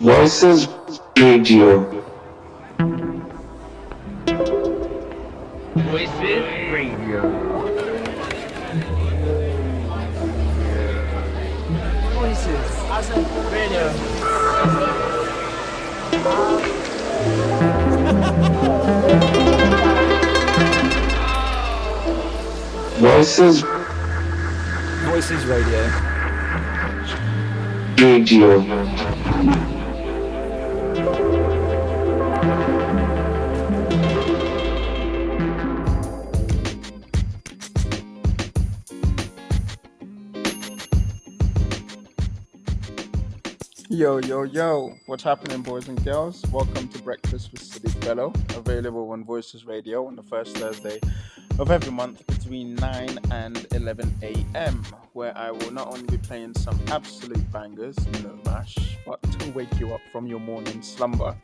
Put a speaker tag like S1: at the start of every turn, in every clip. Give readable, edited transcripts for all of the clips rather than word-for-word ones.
S1: Voices Radio.
S2: Voices Radio. Voices Radio.
S1: Voices
S2: Voices Radio.
S1: Radio.
S3: Yo, what's happening, boys and girls? Welcome to Breakfast with Sadiq Bello, available on Voices Radio on the first Thursday of every month between 9 and 11 a.m., where I will not only be playing some absolute bangers, no mash, but to wake you up from your morning slumber.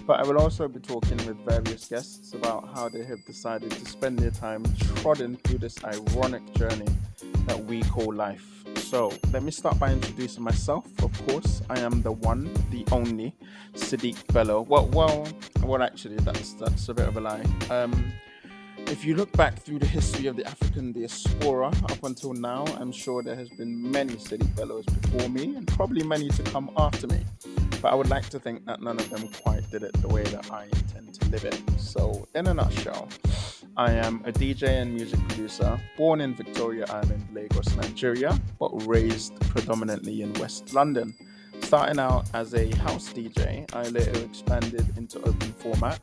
S3: But I will also be talking with various guests about how they have decided to spend their time trotting through this ironic journey that we call life. So let me start by introducing myself. Of course, I am the one, the only Sadiq Bello. Well, actually, that's a bit of a lie. If you look back through the history of the African diaspora up until now, I'm sure there has been many Sadiq Bellos before me and probably many to come after me. But I would like to think that none of them quite did it the way that I intend to live it. So, in a nutshell, I am a DJ and music producer, born in Victoria Island, Lagos, Nigeria, but raised predominantly in West London. Starting out as a house DJ, I later expanded into open format,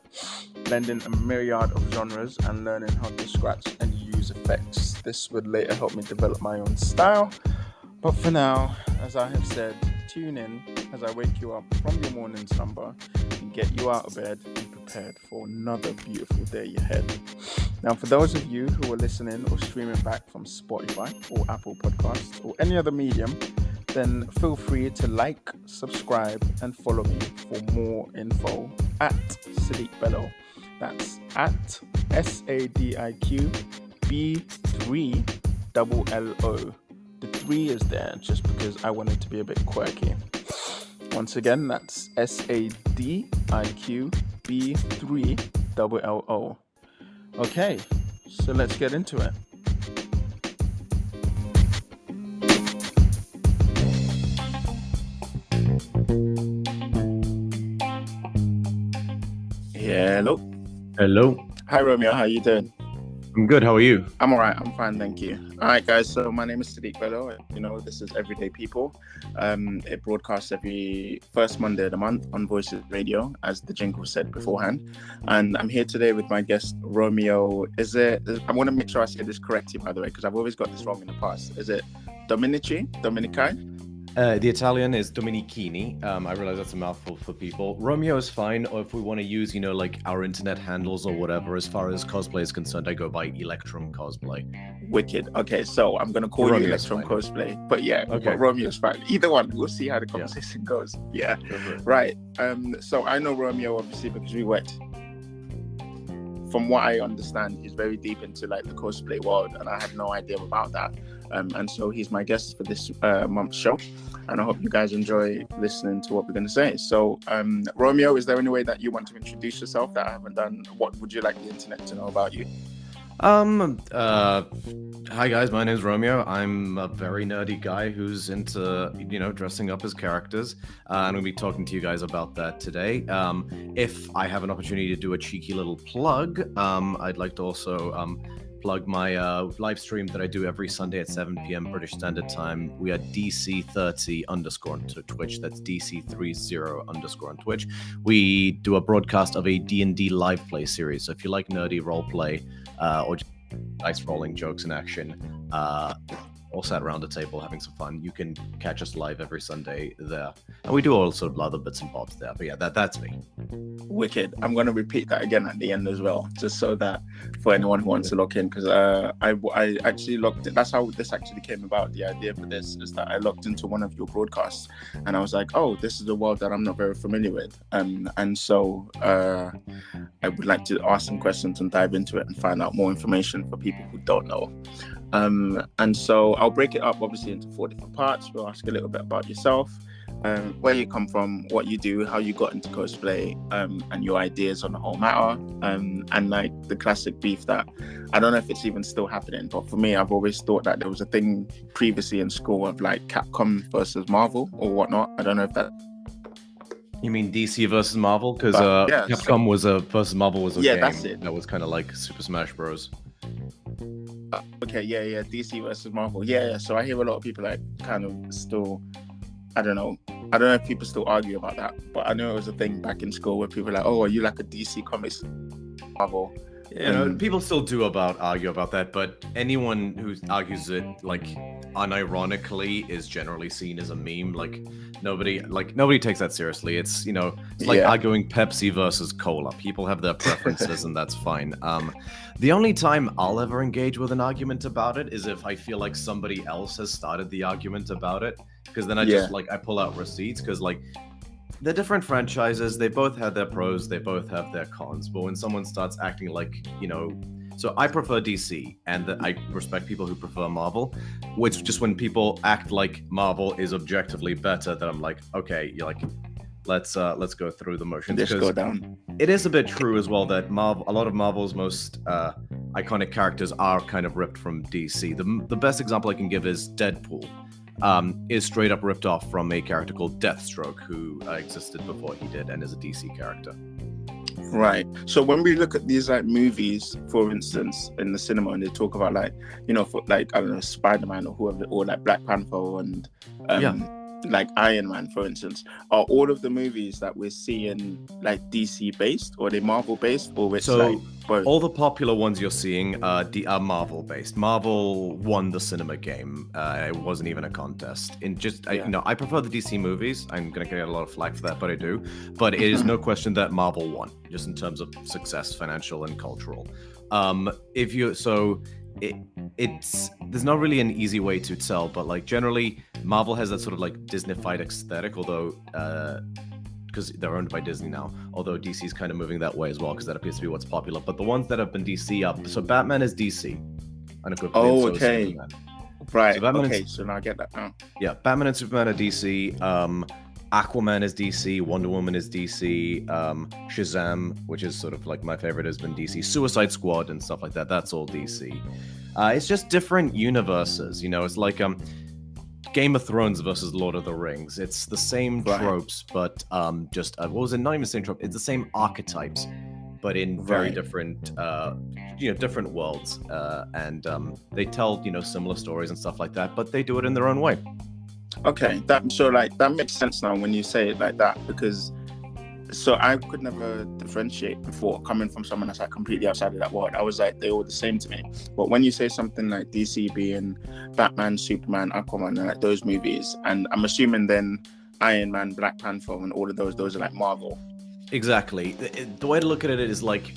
S3: blending a myriad of genres and learning how to scratch and use effects. This would later help me develop my own style. But for now, as I have said, tune in as I wake you up from your morning slumber and get you out of bed and prepared for another beautiful day ahead. Now, for those of you who are listening or streaming back from Spotify or Apple Podcasts or any other medium, then feel free to like, subscribe, and follow me for more info at Sadiq Bello. That's at SADIQB3LLO. The 3 is there just because I want it to be a bit quirky. Once again, that's SADIQB3LLO. Okay, so let's get into it.
S4: Hello.
S3: Hi, Romeo. How you doing?
S4: I'm good. How are you?
S3: I'm all right. I'm fine. Thank you. All right, guys. So my name is Sadiq Bello. You know, this is Everyday People. It broadcasts every first Monday of the month on Voices Radio, as the jingle said beforehand. And I'm here today with my guest, Romeo. I want to make sure I say this correctly, by the way, because I've always got this wrong in the past. Is it Dominici?
S4: The Italian is Dominichini. I realize that's a mouthful for people. Romeo is fine, or if we want to use, like our internet handles or whatever. As far as cosplay is concerned, I go by Electrum Cosplay.
S3: Wicked. Okay, so I'm going to call you Electrum Cosplay. But yeah, okay. But Romeo's fine. Either one. We'll see how the conversation goes. Yeah. Right. So I know Romeo, obviously, because we worked. From what I understand, he's very deep into like the cosplay world, and I had no idea about that. And so he's my guest for this month's show, and I hope you guys enjoy listening to what we're going to say. So, Romeo, is there any way that you want to introduce yourself that I haven't done? What would you like the internet to know about you?
S4: Hi guys, my name's Romeo. I'm a very nerdy guy who's into, dressing up as characters. And we'll be talking to you guys about that today. If I have an opportunity to do a cheeky little plug, I'd like to also plug my live stream that I do every Sunday at 7 p.m. British Standard Time. We are DC30_ on Twitch. That's DC30_ on Twitch. We do a broadcast of a D&D live play series. So if you like nerdy role play or just dice rolling, jokes in action, all sat around a table having some fun, you can catch us live every Sunday there. And we do all sort of other bits and bobs there. But yeah, that's me.
S3: Wicked. I'm going to repeat that again at the end as well, just so that for anyone who wants to log in, because I actually logged in. That's how this actually came about. The idea for this is that I logged into one of your broadcasts and I was like, oh, this is a world that I'm not very familiar with. And so I would like to ask some questions and dive into it and find out more information for people who don't know. And so I'll break it up obviously into 4 different parts. We'll ask a little bit about yourself. where you come from, what you do, how you got into cosplay, and your ideas on the whole matter, and like the classic beef that I don't know if it's even still happening, but for me, I've always thought that there was a thing previously in school of like Capcom versus Marvel or whatnot. I don't know if that.
S4: You mean DC versus Marvel? Because
S3: yeah,
S4: Capcom was versus Marvel was a
S3: Yeah,
S4: game
S3: that's it.
S4: that was kind of like Super Smash Bros.
S3: Okay, yeah, DC versus Marvel. Yeah. So I hear a lot of people like kind of still. I don't know if people still argue about that, but I know it was a thing back in school where people were like, "Oh, are you like a DC Comics Marvel?"
S4: You know, people still do argue about that, but anyone who argues it like unironically is generally seen as a meme. Like nobody takes that seriously. It's it's like arguing Pepsi versus cola. People have their preferences, and that's fine. The only time I'll ever engage with an argument about it is if I feel like somebody else has started the argument about it, because then I just I pull out receipts, because like they're different franchises, they both have their pros, they both have their cons, but when someone starts acting like, so I prefer DC, and I respect people who prefer Marvel, which just when people act like Marvel is objectively better, then I'm like, okay, you're like, let's go through the motions.
S3: Just go down.
S4: It is a bit true as well that a lot of Marvel's most iconic characters are kind of ripped from DC. The best example I can give is Deadpool. Is straight up ripped off from a character called Deathstroke, who existed before he did and is a DC character.
S3: Right. So when we look at these like movies, for instance, in the cinema, and they talk about like, for like, I don't know, Spider-Man or whoever, or like Black Panther and like Iron Man, for instance, are all of the movies that we're seeing like DC based, or are they Marvel based, or it's like both?
S4: All the popular ones you're seeing are Marvel based. Marvel won the cinema game. It wasn't even a contest. I prefer the DC movies. I'm gonna get a lot of flack for that, but I do. But it is no question that Marvel won, just in terms of success, financial and cultural. There's not really an easy way to tell, but like generally Marvel has that sort of like Disney-fied aesthetic, although because they're owned by Disney now, although DC is kind of moving that way as well, because that appears to be what's popular. But the ones that have been DC up, so Batman is DC unequivocally.
S3: Oh, okay. Right. So now I get that now.
S4: Yeah, Batman and Superman are DC. Aquaman is DC, Wonder Woman is DC, Shazam, which is sort of like my favorite, has been DC, Suicide Squad and stuff like that, that's all DC. It's just different universes, it's like Game of Thrones versus Lord of the Rings. It's the same tropes, but not even the same trope, it's the same archetypes, but in very different, different worlds, and they tell, similar stories and stuff like that, but they do it in their own way.
S3: Okay, that makes sense now when you say it like that, because I could never differentiate before, coming from someone that's like completely outside of that world. I was like, they're all the same to me. But when you say something like DC being Batman, Superman, Aquaman, and like those movies, and I'm assuming then Iron Man, Black Panther, and all of those are like Marvel.
S4: Exactly. The way to look at it is like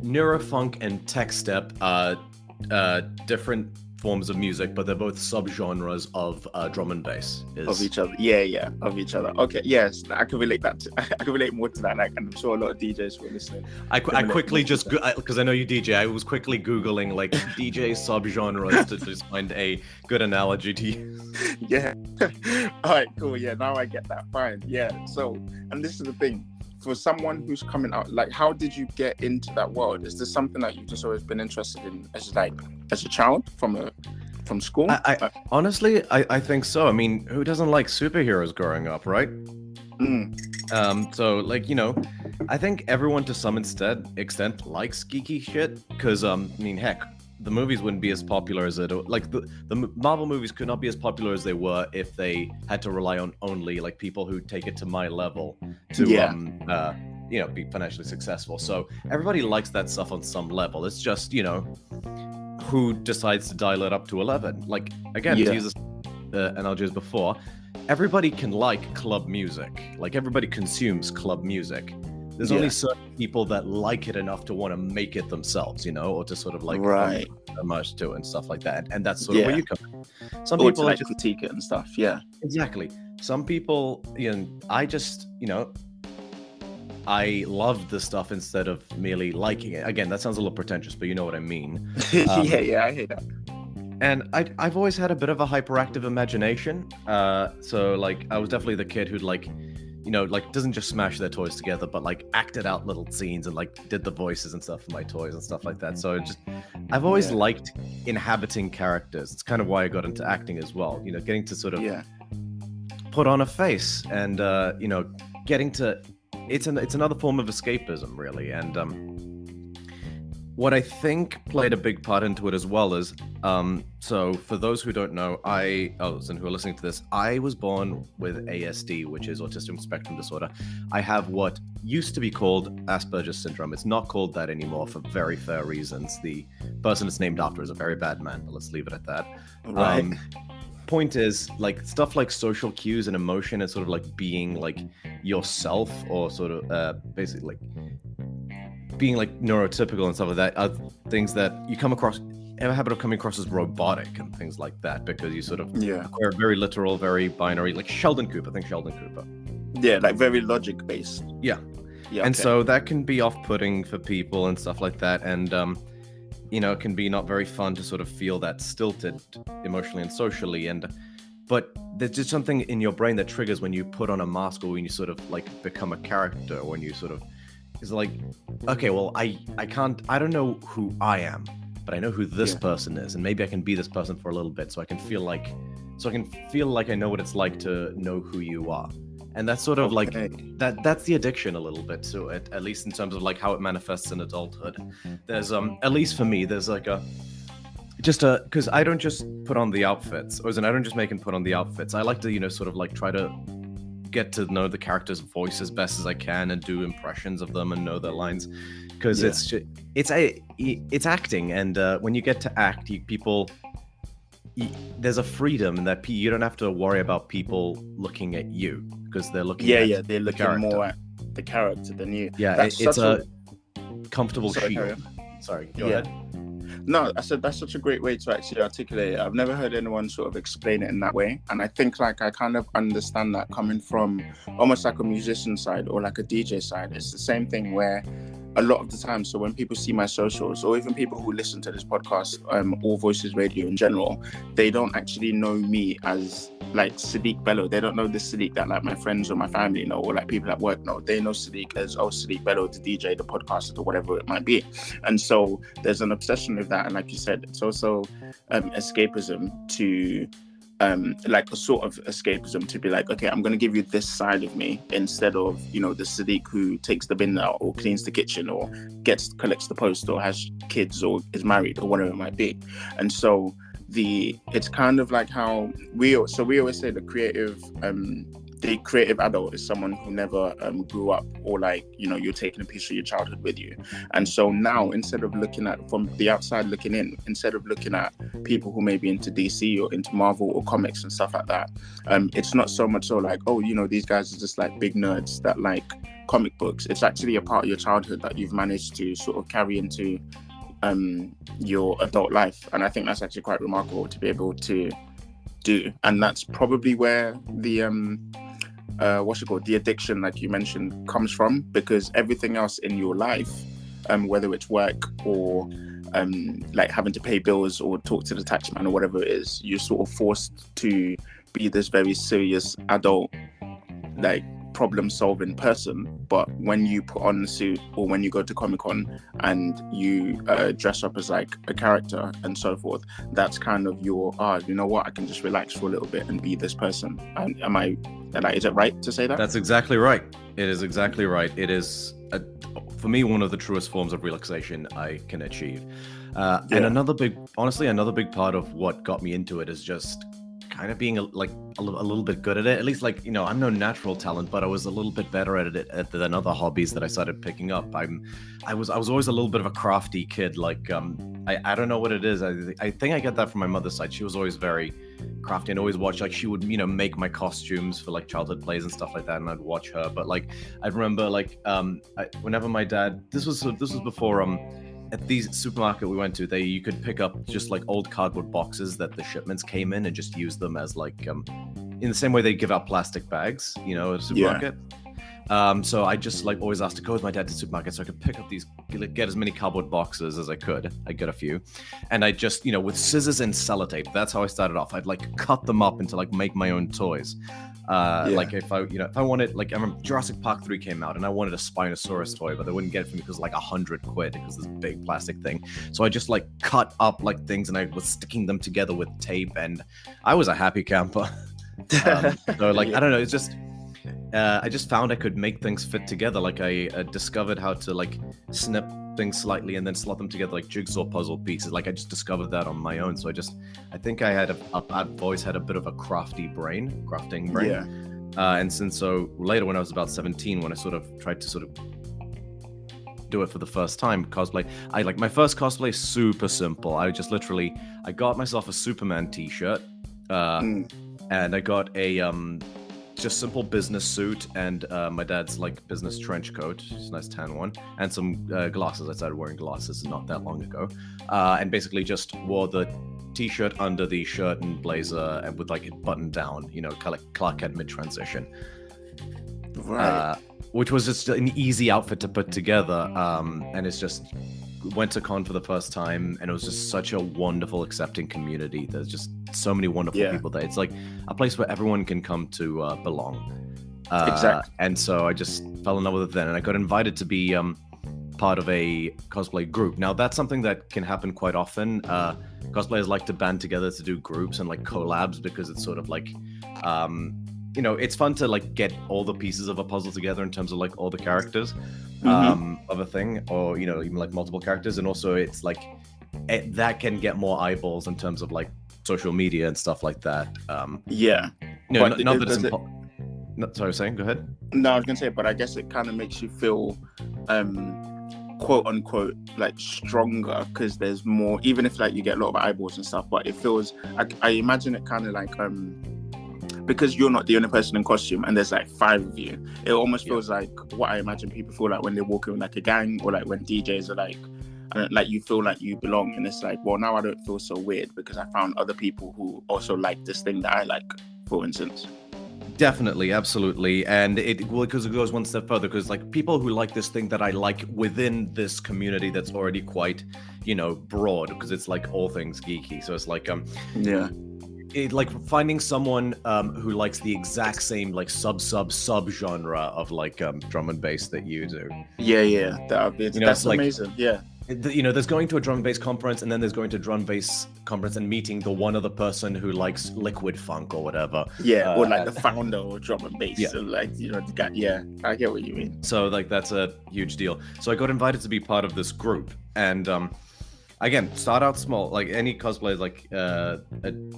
S4: neurofunk and tech step are different forms of music, but they're both subgenres of drum and bass.
S3: Of each other. Yeah, of each other. Okay, yes, I can relate that. I can relate more to that. Like, I'm sure a lot of DJs were listening.
S4: I quickly just, because I know you DJ, I was quickly Googling like DJ subgenres to just find a good analogy to use.
S3: Yeah. All right, cool. Yeah, now I get that. Fine. Yeah. So, and this is the thing. For someone who's coming out, like, how did you get into that world? Is this something that you've just always been interested in as a child from school?
S4: Honestly, I think so. I mean, who doesn't like superheroes growing up, right? So like, I think everyone to some extent likes geeky shit, because heck, the movies wouldn't be as popular as the Marvel movies could not be as popular as they were if they had to rely on only like people who take it to my level to be financially successful. So everybody likes that stuff on some level. It's just who decides to dial it up to 11. Like, again, to use this analogy as before, everybody can like club music. Like, everybody consumes club music. There's only certain people that like it enough to want to make it themselves, or to sort of like immerse to it and stuff like that. And that's sort of where you come in. Some people
S3: like critique it and stuff. Yeah,
S4: exactly. Some people, I love the stuff instead of merely liking it. Again, that sounds a little pretentious, but you know what I mean.
S3: Yeah, I hate that.
S4: And I've always had a bit of a hyperactive imagination. So like I was definitely the kid who'd like, like doesn't just smash their toys together, but like acted out little scenes and like did the voices and stuff for my toys and stuff like that. So I've always liked inhabiting characters. It's kind of why I got into acting as well. Getting to sort of put on a face and getting to it's another form of escapism, really. And what I think played a big part into it as well is, so for those who don't know, and who are listening to this, I was born with ASD, which is autism spectrum disorder. I have what used to be called Asperger's syndrome. It's not called that anymore for very fair reasons. The person it's named after is a very bad man, but let's leave it at that.
S5: Right.
S4: Point is, like, stuff like social cues and emotion and sort of like being like yourself, or sort of basically like being like neurotypical and stuff like that, are things that you have a habit of coming across as robotic and things like that, because you sort of acquire very literal, very binary, like Sheldon Cooper. Think Sheldon Cooper.
S5: Yeah, like very logic based.
S4: Yeah. And so that can be off-putting for people and stuff like that, and it can be not very fun to sort of feel that stilted emotionally and socially. But there's just something in your brain that triggers when you put on a mask, or when you sort of like become a character, when you sort of, it's like, okay, well, I don't know who I am, but I know who this person is, and maybe I can be this person for a little bit, so I can feel like I know what it's like to know who you are. And that's sort of like that's the addiction a little bit to it, at least in terms of like how it manifests in adulthood. There's at least for me, there's like because I don't just put on the outfits, I don't just make and put on the outfits. I like to sort of like try to get to know the character's voice as best as I can and do impressions of them and know their lines, because it's acting, and when you get to act, there's a freedom that you don't have to worry about people looking at you, because they're looking at
S5: they're looking more at the character than you.
S4: It's a comfortable shield. Sorry, go ahead.
S5: No, I said that's such a great way to actually articulate it. I've never heard anyone sort of explain it in that way, and I think like I kind of understand that coming from almost like a musician side or like a DJ side. It's the same thing where a lot of the time, so when people see my socials, or even people who listen to this podcast, or Voices Radio in general, they don't actually know me as like Sadiq Bello. They don't know the Sadiq that like my friends or my family know, or like people at work know. They know Sadiq as, Sadiq Bello, the DJ, the podcaster, or whatever it might be. And so there's an obsession with that. And like you said, it's also escapism to like a sort of escapism to be like, okay, I'm going to give you this side of me, instead of the Sadiq who takes the bin out or cleans the kitchen or collects the post or has kids or is married or whatever it might be. And so it's kind of like how we always say the creative adult is someone who never grew up, or like you're taking a piece of your childhood with you. And so now, instead of looking at from the outside looking in, instead of looking at people who may be into DC or into Marvel or comics and stuff like that, it's not so much so like, these guys are just like big nerds that like comic books. It's actually a part of your childhood that you've managed to sort of carry into your adult life. And I think that's actually quite remarkable to be able to do. And that's probably where the the addiction, like you mentioned, comes from, because everything else in your life, whether it's work or like having to pay bills or talk to the tax man or whatever it is, you're sort of forced to be this very serious adult, like problem-solving person. But when you put on the suit, or when you go to Comic-Con and you dress up as like a character and so forth, that's kind of your you know what, I can just relax for a little bit and be this person. And is it right to say that?
S4: That's exactly right. It is exactly right. It is for me one of the truest forms of relaxation I can achieve. And another big part of what got me into it is just kind of being a little bit good at it. At least, like, I'm no natural talent, but I was a little bit better at it than other hobbies that I started picking up. I was always a little bit of a crafty kid. Like, I don't know what it is. I think I get that from my mother's side. She was always very crafty and always watch, like, she would, make my costumes for like childhood plays and stuff like that, and I'd watch her. But like, I remember like, whenever my dad, this was before, at the supermarket we went to, you could pick up just like old cardboard boxes that the shipments came in, and just use them as like in the same way they give out plastic bags, at a supermarket. So I just like always asked to go with my dad to the supermarket so I could pick up these, get as many cardboard boxes as I could. I got a few, and I just, with scissors and sellotape. That's how I started off. I'd like cut them up into like make my own toys. Like if I wanted, like, I remember Jurassic Park 3 came out and I wanted a Spinosaurus toy, but they wouldn't get it for me because like £100 because this big plastic thing. So I just like cut up like things and I was sticking them together with tape, and I was a happy camper. So like, I don't know, it's just, I just found I could make things fit together. Like I discovered how to like snip things slightly and then slot them together like jigsaw puzzle pieces. Like I just discovered that on my own. So I think I've always had a bit of a crafting brain.
S5: Yeah.
S4: And since so later when I was about 17, when I sort of tried to sort of do it for the first time, cosplay, my first cosplay is super simple. I got myself a Superman t-shirt, and I got a just simple business suit and my dad's like business trench coat, just a nice tan one, and some glasses. I started wearing glasses not that long ago, and basically just wore the t-shirt under the shirt and blazer and with like it buttoned down, kind of like Clark Kent mid-transition.
S5: Right.
S4: Which was just an easy outfit to put together, and it's just went to con for the first time, and it was just such a wonderful, accepting community. There's just so many wonderful people there. It's like a place where everyone can come to belong.
S5: Exactly.
S4: And so I just fell in love with it then, and I got invited to be part of a cosplay group. Now that's something that can happen quite often. Cosplayers like to band together to do groups and like collabs because it's sort of like it's fun to like get all the pieces of a puzzle together in terms of like all the characters of a thing, or even like multiple characters. And also it's like that can get more eyeballs in terms of like social media and stuff like that. Not that it's sorry, I was saying, go ahead.
S5: No, I was gonna say, but I guess it kind of makes you feel quote unquote like stronger because there's more, even if like you get a lot of eyeballs and stuff, but it feels, I imagine it kind of like because you're not the only person in costume and there's like 5 of you, it almost feels like what I imagine people feel like when they're walking with like a gang, or like when DJs are like you feel like you belong, and it's like, well, now I don't feel so weird because I found other people who also like this thing that I like, for instance.
S4: Definitely, absolutely. And because it goes one step further, because like people who like this thing that I like within this community that's already quite, broad, because it's like all things geeky. So it's like like finding someone who likes the exact same like sub genre of like drum and bass that you do. That's like,
S5: amazing.
S4: There's going to a drum and bass conference, and then there's going to drum and bass conference and meeting the one other person who likes liquid funk or whatever.
S5: Or like the founder of drum and bass. So like, the guy, I get what you mean.
S4: So like that's a huge deal. So I got invited to be part of this group, and again, start out small. Like any cosplay, like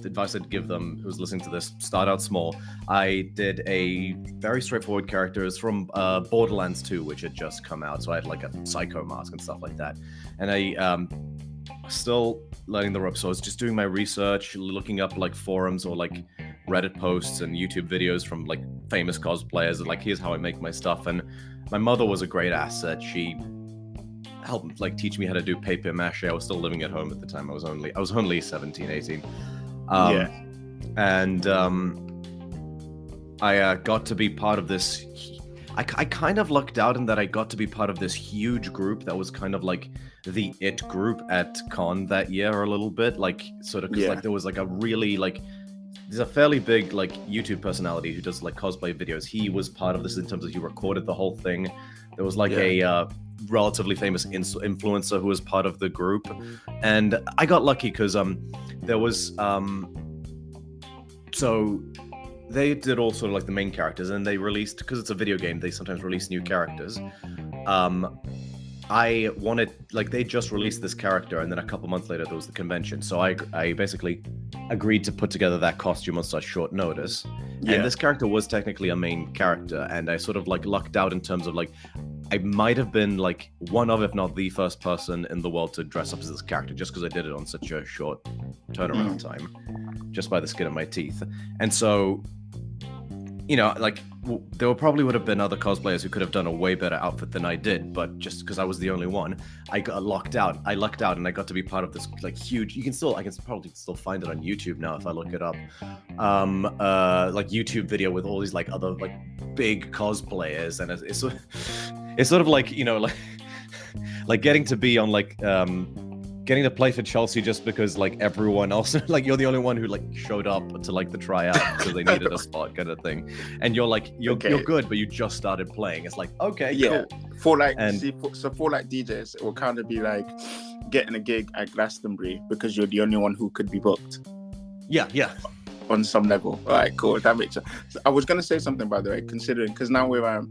S4: advice I'd give them who's listening to this, start out small. I did a very straightforward character. It's from Borderlands 2, which had just come out. So I had like a psycho mask and stuff like that. And I still learning the ropes. So I was just doing my research, looking up like forums or like Reddit posts and YouTube videos from like famous cosplayers. And like, here's how I make my stuff. And my mother was a great asset. She helped like teach me how to do paper mache. I was still living at home at the time. I was only 17, 18. And I got to be part of this. I kind of lucked out in that I got to be part of this huge group that was kind of like the it group at con that year, a little bit, like sort of, because like there was like a really like, there's a fairly big like YouTube personality who does like cosplay videos. He was part of this in terms of he recorded the whole thing. There was like a relatively famous influencer who was part of the group, and I got lucky because there was so they did all sort of like the main characters, and they released, because it's a video game, they sometimes release new characters. I wanted, like, they just released this character, and then a couple months later there was the convention, so I basically agreed to put together that costume on such short notice. And this character was technically a main character, and I sort of like lucked out in terms of like, I might have been like one of, if not the first person in the world to dress up as this character, just because I did it on such a short turnaround time, just by the skin of my teeth. And so you know, like there probably would have been other cosplayers who could have done a way better outfit than I did, but just because I was the only one, I got locked out. I lucked out, and I got to be part of this like huge. I can probably still find it on YouTube now if I look it up. Like YouTube video with all these like other like big cosplayers, and it's sort of like, you know, like getting to be on like getting to play for Chelsea just because like everyone else, like you're the only one who like showed up to like the tryout because they needed a spot kind of thing, and you're like you're good, but you just started playing. It's like, okay,
S5: yeah,
S4: cool.
S5: For like for like DJs, it will kind of be like getting a gig at Glastonbury because you're the only one who could be booked.
S4: Yeah.
S5: On some level. All right, cool. That makes sense. I was gonna say something, by the way, considering because now we're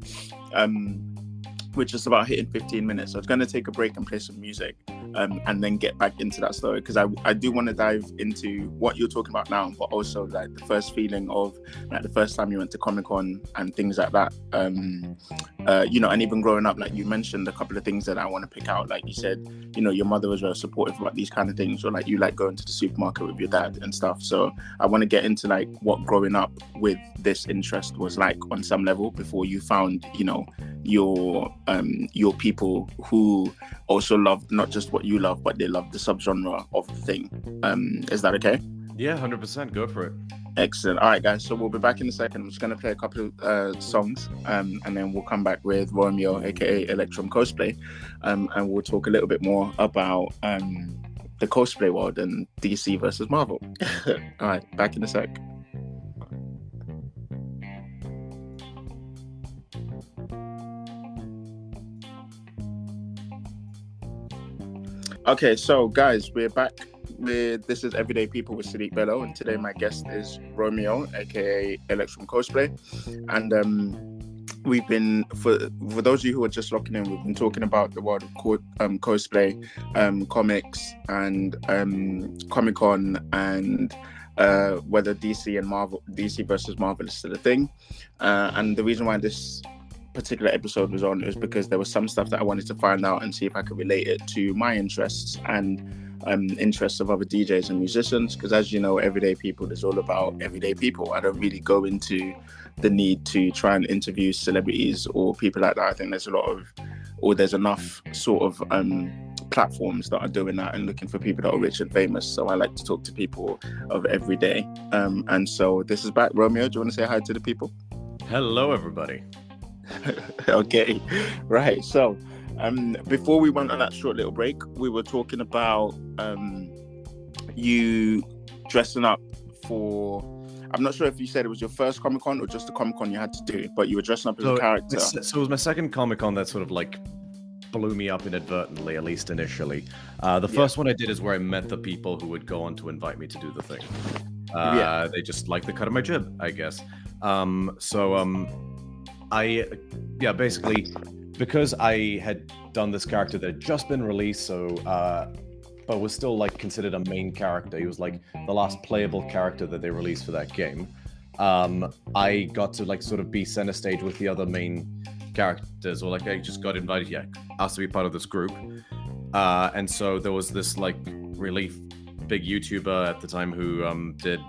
S5: just about hitting 15 minutes. So I was going to take a break and play some music and then get back into that story, because I do want to dive into what you're talking about now, but also like the first feeling of like the first time you went to Comic-Con and things like that. You know, and even growing up, like you mentioned a couple of things that I want to pick out. Like you said, you know, your mother was very supportive about these kind of things, or like you like going to the supermarket with your dad and stuff. So I want to get into like what growing up with this interest was like on some level before you found, you know, your people who also loved not just what you love, but they loved the subgenre of the thing. Is that okay?
S4: Yeah, 100%. Go for it.
S5: Excellent. All right, guys. So we'll be back in a second. I'm just going to play a couple of songs, and then we'll come back with Romeo, aka Electrum Cosplay, and we'll talk a little bit more about the cosplay world and DC versus Marvel. All right, back in a sec. Okay, so guys, we're back with This is Everyday People with Sadiq Bello, and today my guest is Romeo, aka Electrum Cosplay, and we've been, for those of you who are just locking in, we've been talking about the world of cosplay, comics, and Comic-Con, and whether DC versus Marvel is still a thing, and the reason why this particular episode was on is because there was some stuff that I wanted to find out and see if I could relate it to my interests and interests of other DJs and musicians, because as you know, Everyday People is all about everyday people. I don't really go into the need to try and interview celebrities or people like that. I think there's enough sort of platforms that are doing that and looking for people that are rich and famous. So I like to talk to people of every day, and so this is back. Romeo, do you want to say hi to the people?
S4: Hello, everybody.
S5: Okay, right. So before we went on that short little break, we were talking about you dressing up for, I'm not sure if you said it was your first Comic-Con or just a Comic-Con you had to do, but you were dressing up as a character.
S4: So it was my second Comic-Con that sort of like blew me up inadvertently, at least initially. The first one I did is where I met the people who would go on to invite me to do the thing. They just liked the cut of my jib, I guess. Basically, because I had done this character that had just been released, but was still like considered a main character. He was like the last playable character that they released for that game. I got to like sort of be center stage with the other main characters, or like I just got invited, asked to be part of this group. And so there was this like really big YouTuber at the time who did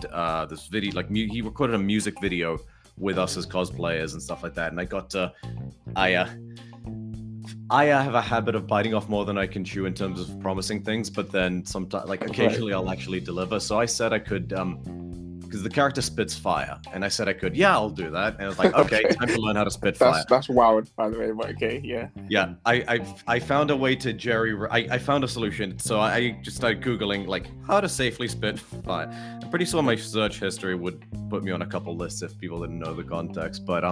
S4: this video, like he recorded a music video with us as cosplayers and stuff like that, and I got to I have a habit of biting off more than I can chew in terms of promising things, but then sometimes, like occasionally, I'll actually deliver. So I said I could, because the character spits fire, and I said I could. Yeah, I'll do that. And I was like, okay, time to learn how to spit fire.
S5: That's wild, by the way. But okay, yeah.
S4: Yeah, I found a way to I found a solution. So I just started Googling like how to safely spit fire. I'm pretty sure my search history would put me on a couple lists if people didn't know the context. But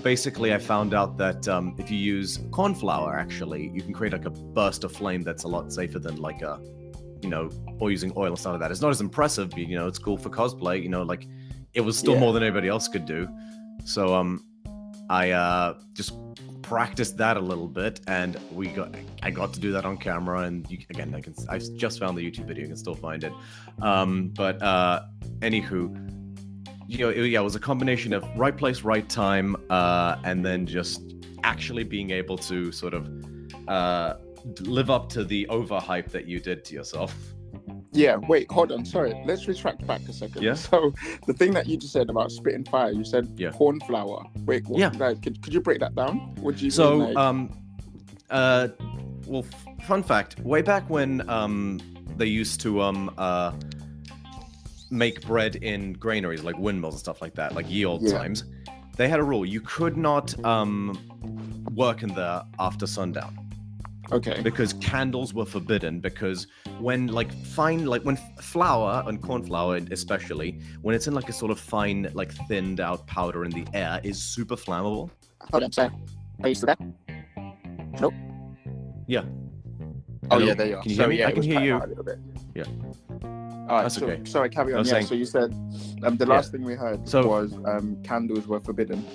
S4: basically, I found out that if you use corn flour, actually, you can create like a burst of flame that's a lot safer than like a, or using oil and stuff like that. It's not as impressive, but it's cool for cosplay. Like it was still more than anybody else could do. So I just practiced that a little bit, and I got to do that on camera. And I just found the YouTube video. You can still find it. Anywho. It was a combination of right place, right time, and then just actually being able to sort of live up to the overhype that you did to yourself.
S5: Yeah, wait, hold on. Sorry, let's retract back a second.
S4: Yeah.
S5: So the thing that you just said about spitting fire, you said
S4: Yeah.
S5: cornflower. Wait, what,
S4: Yeah.
S5: like, could you break that down? What do you
S4: So,
S5: mean? Like...
S4: well, fun fact: way back when they used to make bread in granaries, like windmills and stuff like that, like ye old times, they had a rule: you could not work in there after sundown.
S5: Okay.
S4: Because candles were forbidden. Because when when flour and corn flour, especially when it's in like a sort of fine, like thinned out powder in the air, is super flammable.
S5: Hold on, sorry. Are you still there? Hello?
S4: Yeah.
S5: Oh,
S4: Hello?
S5: yeah, there you are.
S4: Can you hear me?
S5: Yeah,
S4: I can hear you.
S5: A little bit.
S4: Yeah.
S5: All right,
S4: That's
S5: so,
S4: okay.
S5: Sorry, carry
S4: I
S5: on.
S4: was
S5: Yeah,
S4: saying-
S5: so you said the last thing we heard was candles were forbidden.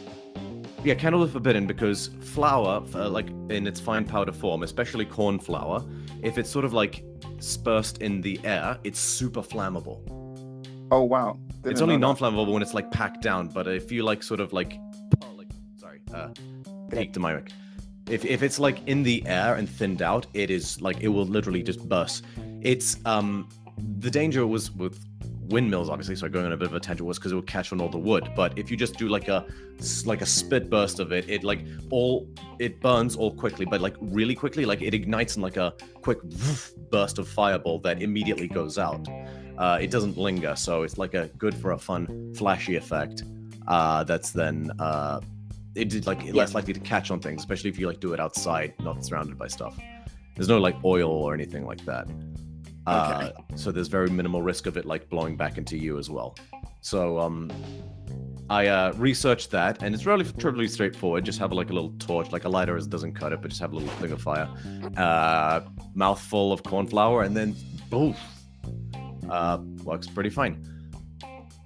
S4: Yeah, candles are forbidden because flour, like in its fine powder form, especially corn flour, if it's sort of like dispersed in the air, it's super flammable.
S5: Oh, wow.
S4: It's only non-flammable when it's like packed down, but if you like sort of like, peek to my mic. If it's like in the air and thinned out, it is like, it will literally just burst. It's, the danger was with windmills, obviously, so going on a bit of a tangent, was because it would catch on all the wood. But if you just do like a spit burst of it, it burns all quickly, but like really quickly, like it ignites in like a quick burst of fireball that immediately goes out. It doesn't linger, so it's like a good for a fun flashy effect. That's then less likely to catch on things, especially if you like do it outside, not surrounded by stuff. There's no like oil or anything like that. So there's very minimal risk of it like blowing back into you as well. So I researched that, and it's relatively straightforward. Just have like a little torch, like a lighter doesn't cut it, but just have a little thing of fire, mouthful of corn flour, and then boof, works pretty fine.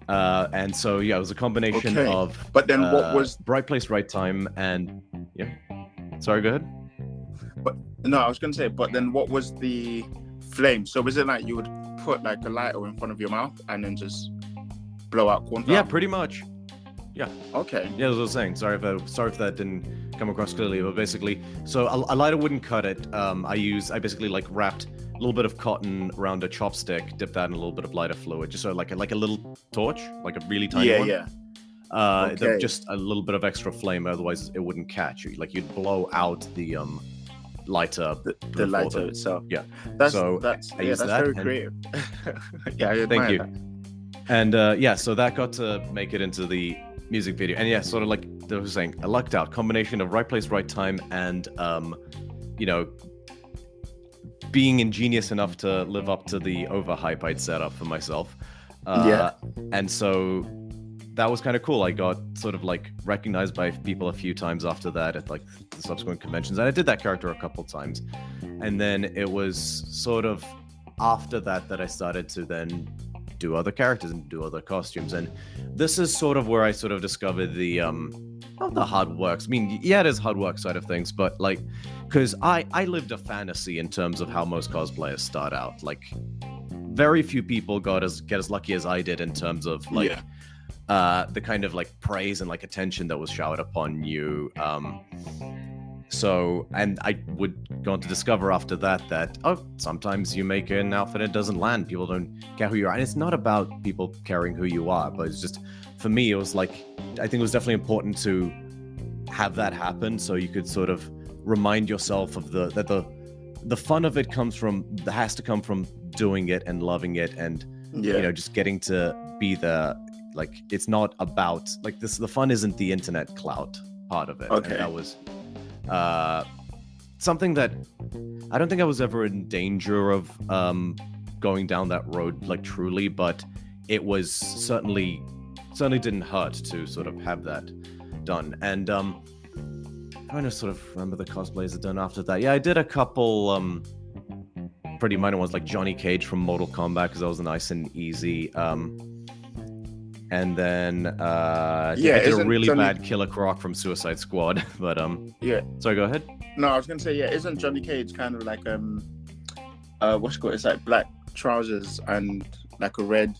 S4: And so yeah, it was a combination of.
S5: But then what was
S4: right place, right time, and yeah. Sorry, go ahead.
S5: But no, I was gonna say, but then what was the flame? So was it like you would put like a lighter in front of your mouth and then just blow out corn flour?
S4: Yeah, pretty much. Yeah.
S5: Okay.
S4: Yeah, as I was saying. Sorry if that didn't come across clearly, but basically, so a lighter wouldn't cut it. I basically like wrapped a little bit of cotton around a chopstick, dipped that in a little bit of lighter fluid, just so like a little torch, like a really tiny one.
S5: Yeah.
S4: Just a little bit of extra flame, otherwise it wouldn't catch you. Like you'd blow out the lighter.
S5: The lighter itself.
S4: Yeah.
S5: That's
S4: that's
S5: very creative. Yeah, I
S4: thank you.
S5: that.
S4: And so that got to make it into the music video. And yeah, sort of like I was saying, I lucked out. Combination of right place, right time, and being ingenious enough to live up to the overhype I'd set up for myself. And so that was kind of cool. I got sort of like recognized by people a few times after that at like the subsequent conventions. And I did that character a couple times. And then it was sort of after that I started to then do other characters and do other costumes. And this is sort of where I sort of discovered the hard works. I mean, yeah, it is hard work side of things, but like, because I lived a fantasy in terms of how most cosplayers start out. Like, very few people get as lucky as I did in terms of like the kind of like praise and like attention that was showered upon you. So, and I would go on to discover after that sometimes you make an outfit and it doesn't land. People don't care who you are. And it's not about people caring who you are, but it's just, for me, it was like, I think it was definitely important to have that happen so you could sort of remind yourself of that the fun of it has to come from doing it and loving it and, just getting to be the, like, it's not about, like, the fun isn't the internet clout part of it.
S5: Okay.
S4: And that was something that I don't think I was ever in danger of going down that road, like, truly, but it was certainly didn't hurt to sort of have that done. And I'm trying to sort of remember the cosplays I've done after that. Yeah, I did a couple pretty minor ones, like Johnny Cage from Mortal Kombat, because that was nice and easy. And then I did a really bad Killer Croc from Suicide Squad. But sorry, go ahead.
S5: No, I was gonna say, isn't Johnny Cage kind of like what's it called? It's like black trousers and like a red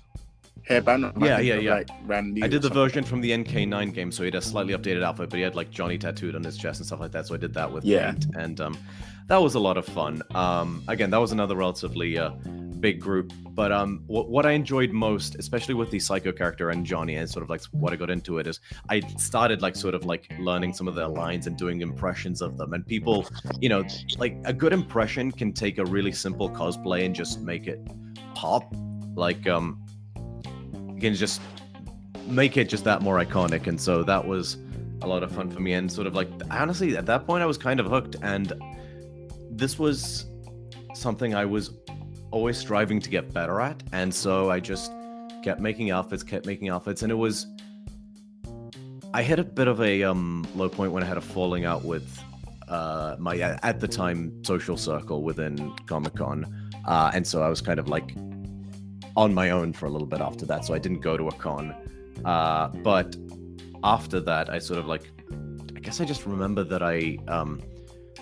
S5: hairband. Or am I
S4: Yeah,
S5: thinking
S4: yeah,
S5: of,
S4: yeah.
S5: Like Randy
S4: I did
S5: or
S4: the
S5: something?
S4: version from the NK9 game, so he had a slightly updated outfit, but he had like Johnny tattooed on his chest and stuff like that. So I did that with
S5: Yeah.
S4: paint, and that was a lot of fun. Again, that was another relatively big group, but what I enjoyed most, especially with the Psycho character and Johnny, and sort of like what I got into it, is I started like sort of like learning some of their lines and doing impressions of them, and people, you know, like a good impression can take a really simple cosplay and just make it pop, like you can just make it just that more iconic. And so that was a lot of fun for me, and sort of like honestly at that point I was kind of hooked, and this was something I was always striving to get better at, and so I just kept making outfits, and it was, I hit a bit of a low point when I had a falling out with my at the time social circle within Comic-Con, and so I was kind of like on my own for a little bit after that, so I didn't go to a con, but after that I sort of like, I guess I just remember that I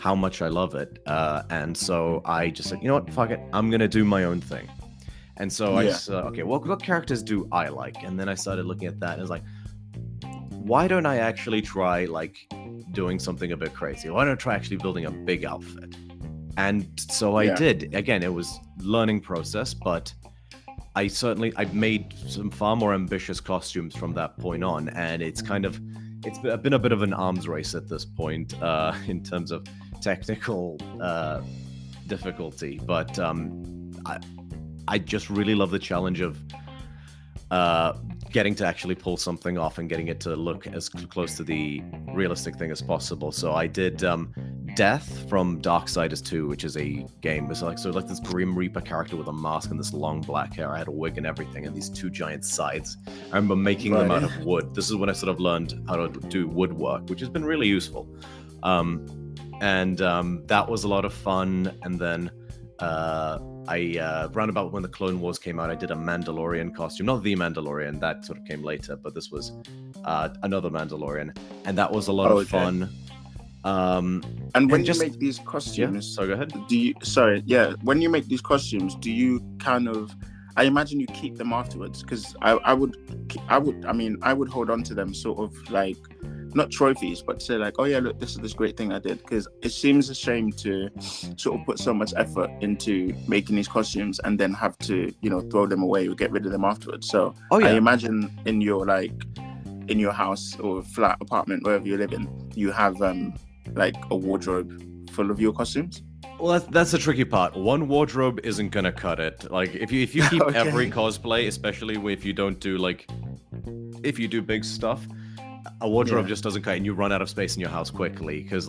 S4: how much I love it, and so I just said, you know what, fuck it, I'm gonna do my own thing. And so I said, okay, well, what characters do I like? And then I started looking at that and I was like, why don't I actually try like doing something a bit crazy? Why don't I try actually building a big outfit? And so I did. Again, it was learning process, but I've made some far more ambitious costumes from that point on, and it's been a bit of an arms race at this point in terms of technical difficulty, but I just really love the challenge of getting to actually pull something off and getting it to look as close to the realistic thing as possible. So I did Death from Darksiders 2, which is a game. It's like this Grim Reaper character with a mask and this long black hair. I had a wig and everything, and these two giant scythes. I remember making them out of wood. This is when I sort of learned how to do woodwork, which has been really useful. And that was a lot of fun. And then round about when the Clone Wars came out, I did a Mandalorian costume. Not the Mandalorian, that sort of came later, but this was another Mandalorian, and that was a lot of fun.
S5: And when you make these costumes,
S4: so go ahead.
S5: When you make these costumes, do you kind of, I imagine you keep them afterwards? Because I would hold on to them, sort of like, not trophies, but say like, oh yeah, look, this is this great thing I did. Because it seems a shame to sort of put so much effort into making these costumes and then have to, you know, throw them away or get rid of them afterwards. So I imagine in your house or flat, apartment, wherever you live in, you have like a wardrobe full of your costumes.
S4: Well, that's the tricky part. One wardrobe isn't gonna cut it. Like if you keep every cosplay, especially if you don't do if you do big stuff, a wardrobe just doesn't cut, and you run out of space in your house quickly. Because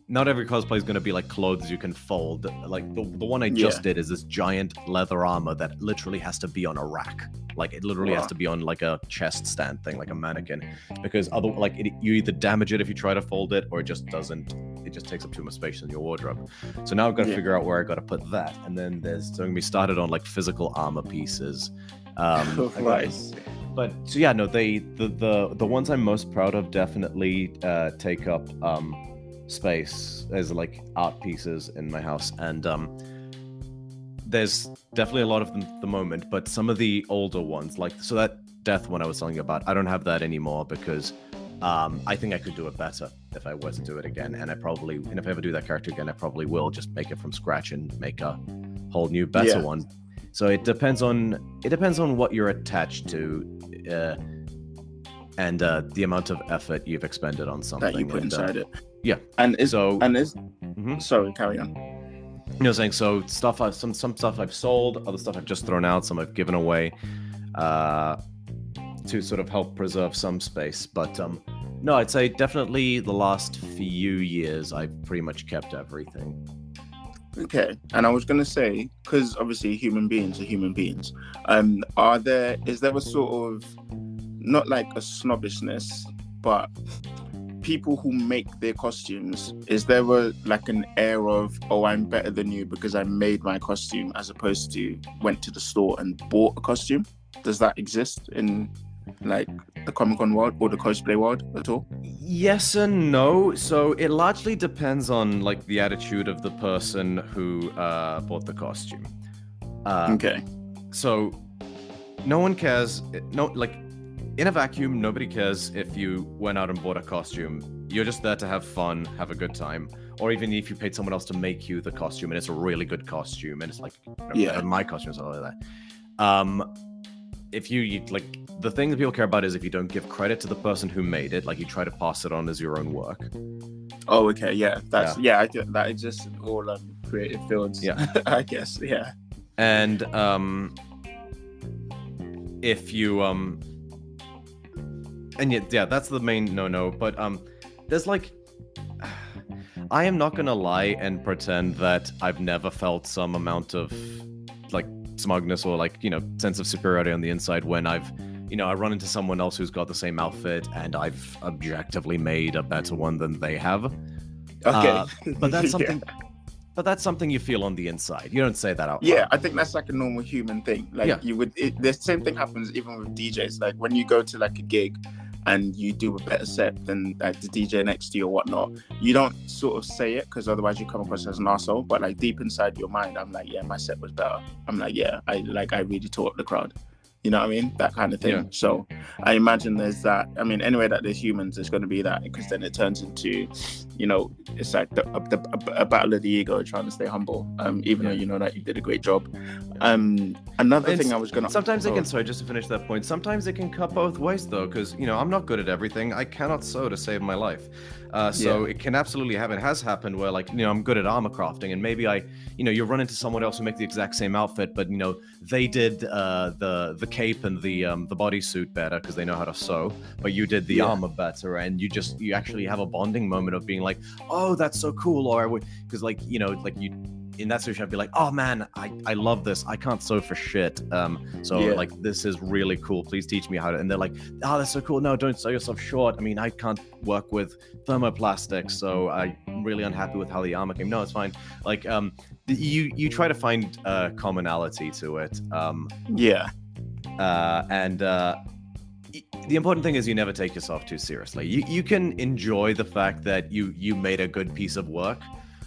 S4: not every cosplay is going to be like clothes you can fold. Like the one I just did is this giant leather armor that literally has to be on a rack. Like it literally has to be on like a chest stand thing, like a mannequin, because you either damage it if you try to fold it, or it just doesn't. It just takes up too much space in your wardrobe. So now I've got to figure out where I got to put that. And then so we started on like physical armor pieces. But so yeah, no, the ones I'm most proud of definitely take up space as like art pieces in my house, and there's definitely a lot of them at the moment. But some of the older ones, like that Death one I was telling you about, I don't have that anymore because I think I could do it better if I were to do it again, and if I ever do that character again, I probably will just make it from scratch and make a whole new better one. So it depends on what you're attached to, and the amount of effort you've expended on something
S5: that you put inside it.
S4: Yeah,
S5: sorry, carry on.
S4: Saying so stuff. Some stuff I've sold, other stuff I've just thrown out, some I've given away, to sort of help preserve some space. But no, I'd say definitely the last few years I've pretty much kept everything.
S5: Okay, and I was going to say, because obviously human beings are human beings, is there a sort of, not like a snobbishness, but people who make their costumes, is there an air of, oh, I'm better than you because I made my costume, as opposed to went to the store and bought a costume? Does that exist in like the Comic-Con world or the cosplay world at all?
S4: Yes and no. So it largely depends on like the attitude of the person who bought the costume.
S5: Okay.
S4: So no one cares. No, like in a vacuum, nobody cares if you went out and bought a costume. You're just there to have fun, have a good time. Or even if you paid someone else to make you the costume and it's a really good costume and it's like better than my costume or something like that. If you like, the thing that people care about is if you don't give credit to the person who made it, like you try to pass it on as your own work.
S5: Oh, okay, yeah, that's I get that exists in all creative fields.
S4: Yeah,
S5: I guess, yeah.
S4: And if you and yeah, that's the main no. But there's like, I am not gonna lie and pretend that I've never felt some amount of like smugness or like, you know, sense of superiority on the inside when I've, you know, I run into someone else who's got the same outfit and I've objectively made a better one than they have.
S5: Okay.
S4: But that's something. But that's something you feel on the inside. You don't say that out loud.
S5: Yeah, I think that's like a normal human thing. Like you would, the same thing happens even with DJs. Like when you go to like a gig and you do a better set than like the DJ next to you or whatnot, you don't sort of say it because otherwise you come across as an arsehole. But like deep inside your mind, I'm like, yeah, my set was better. I'm like, yeah, I really tore up the crowd. You know what I mean? That kind of thing.
S4: Yeah.
S5: So I imagine there's that. I mean, anyway, that there's humans, there's going to be that, because then it turns into, you know, it's like a battle of the ego, trying to stay humble, even though you know that you did a great job. Another thing I was going to...
S4: Sometimes they can, sorry, just to finish that point, sometimes they can cut both ways, though, because, you know, I'm not good at everything. I cannot sew to save my life. So it can absolutely happen. It has happened where, like, you know, I'm good at armor crafting, and maybe you know, you run into someone else who make the exact same outfit, but, you know, they did the cape and the bodysuit better because they know how to sew, but you did the armor better, and you actually have a bonding moment of being like, oh, that's so cool, or because, like, you know, like you in that situation I'd be like, oh man, I love this, I can't sew for shit, like, this is really cool, please teach me how to. And they're like, oh, that's so cool, no, don't sew yourself short, I mean, I can't work with thermoplastic, so I'm really unhappy with how the armor came. No, it's fine. Like, you try to find commonality to it. The important thing is you never take yourself too seriously. You can enjoy the fact that you made a good piece of work,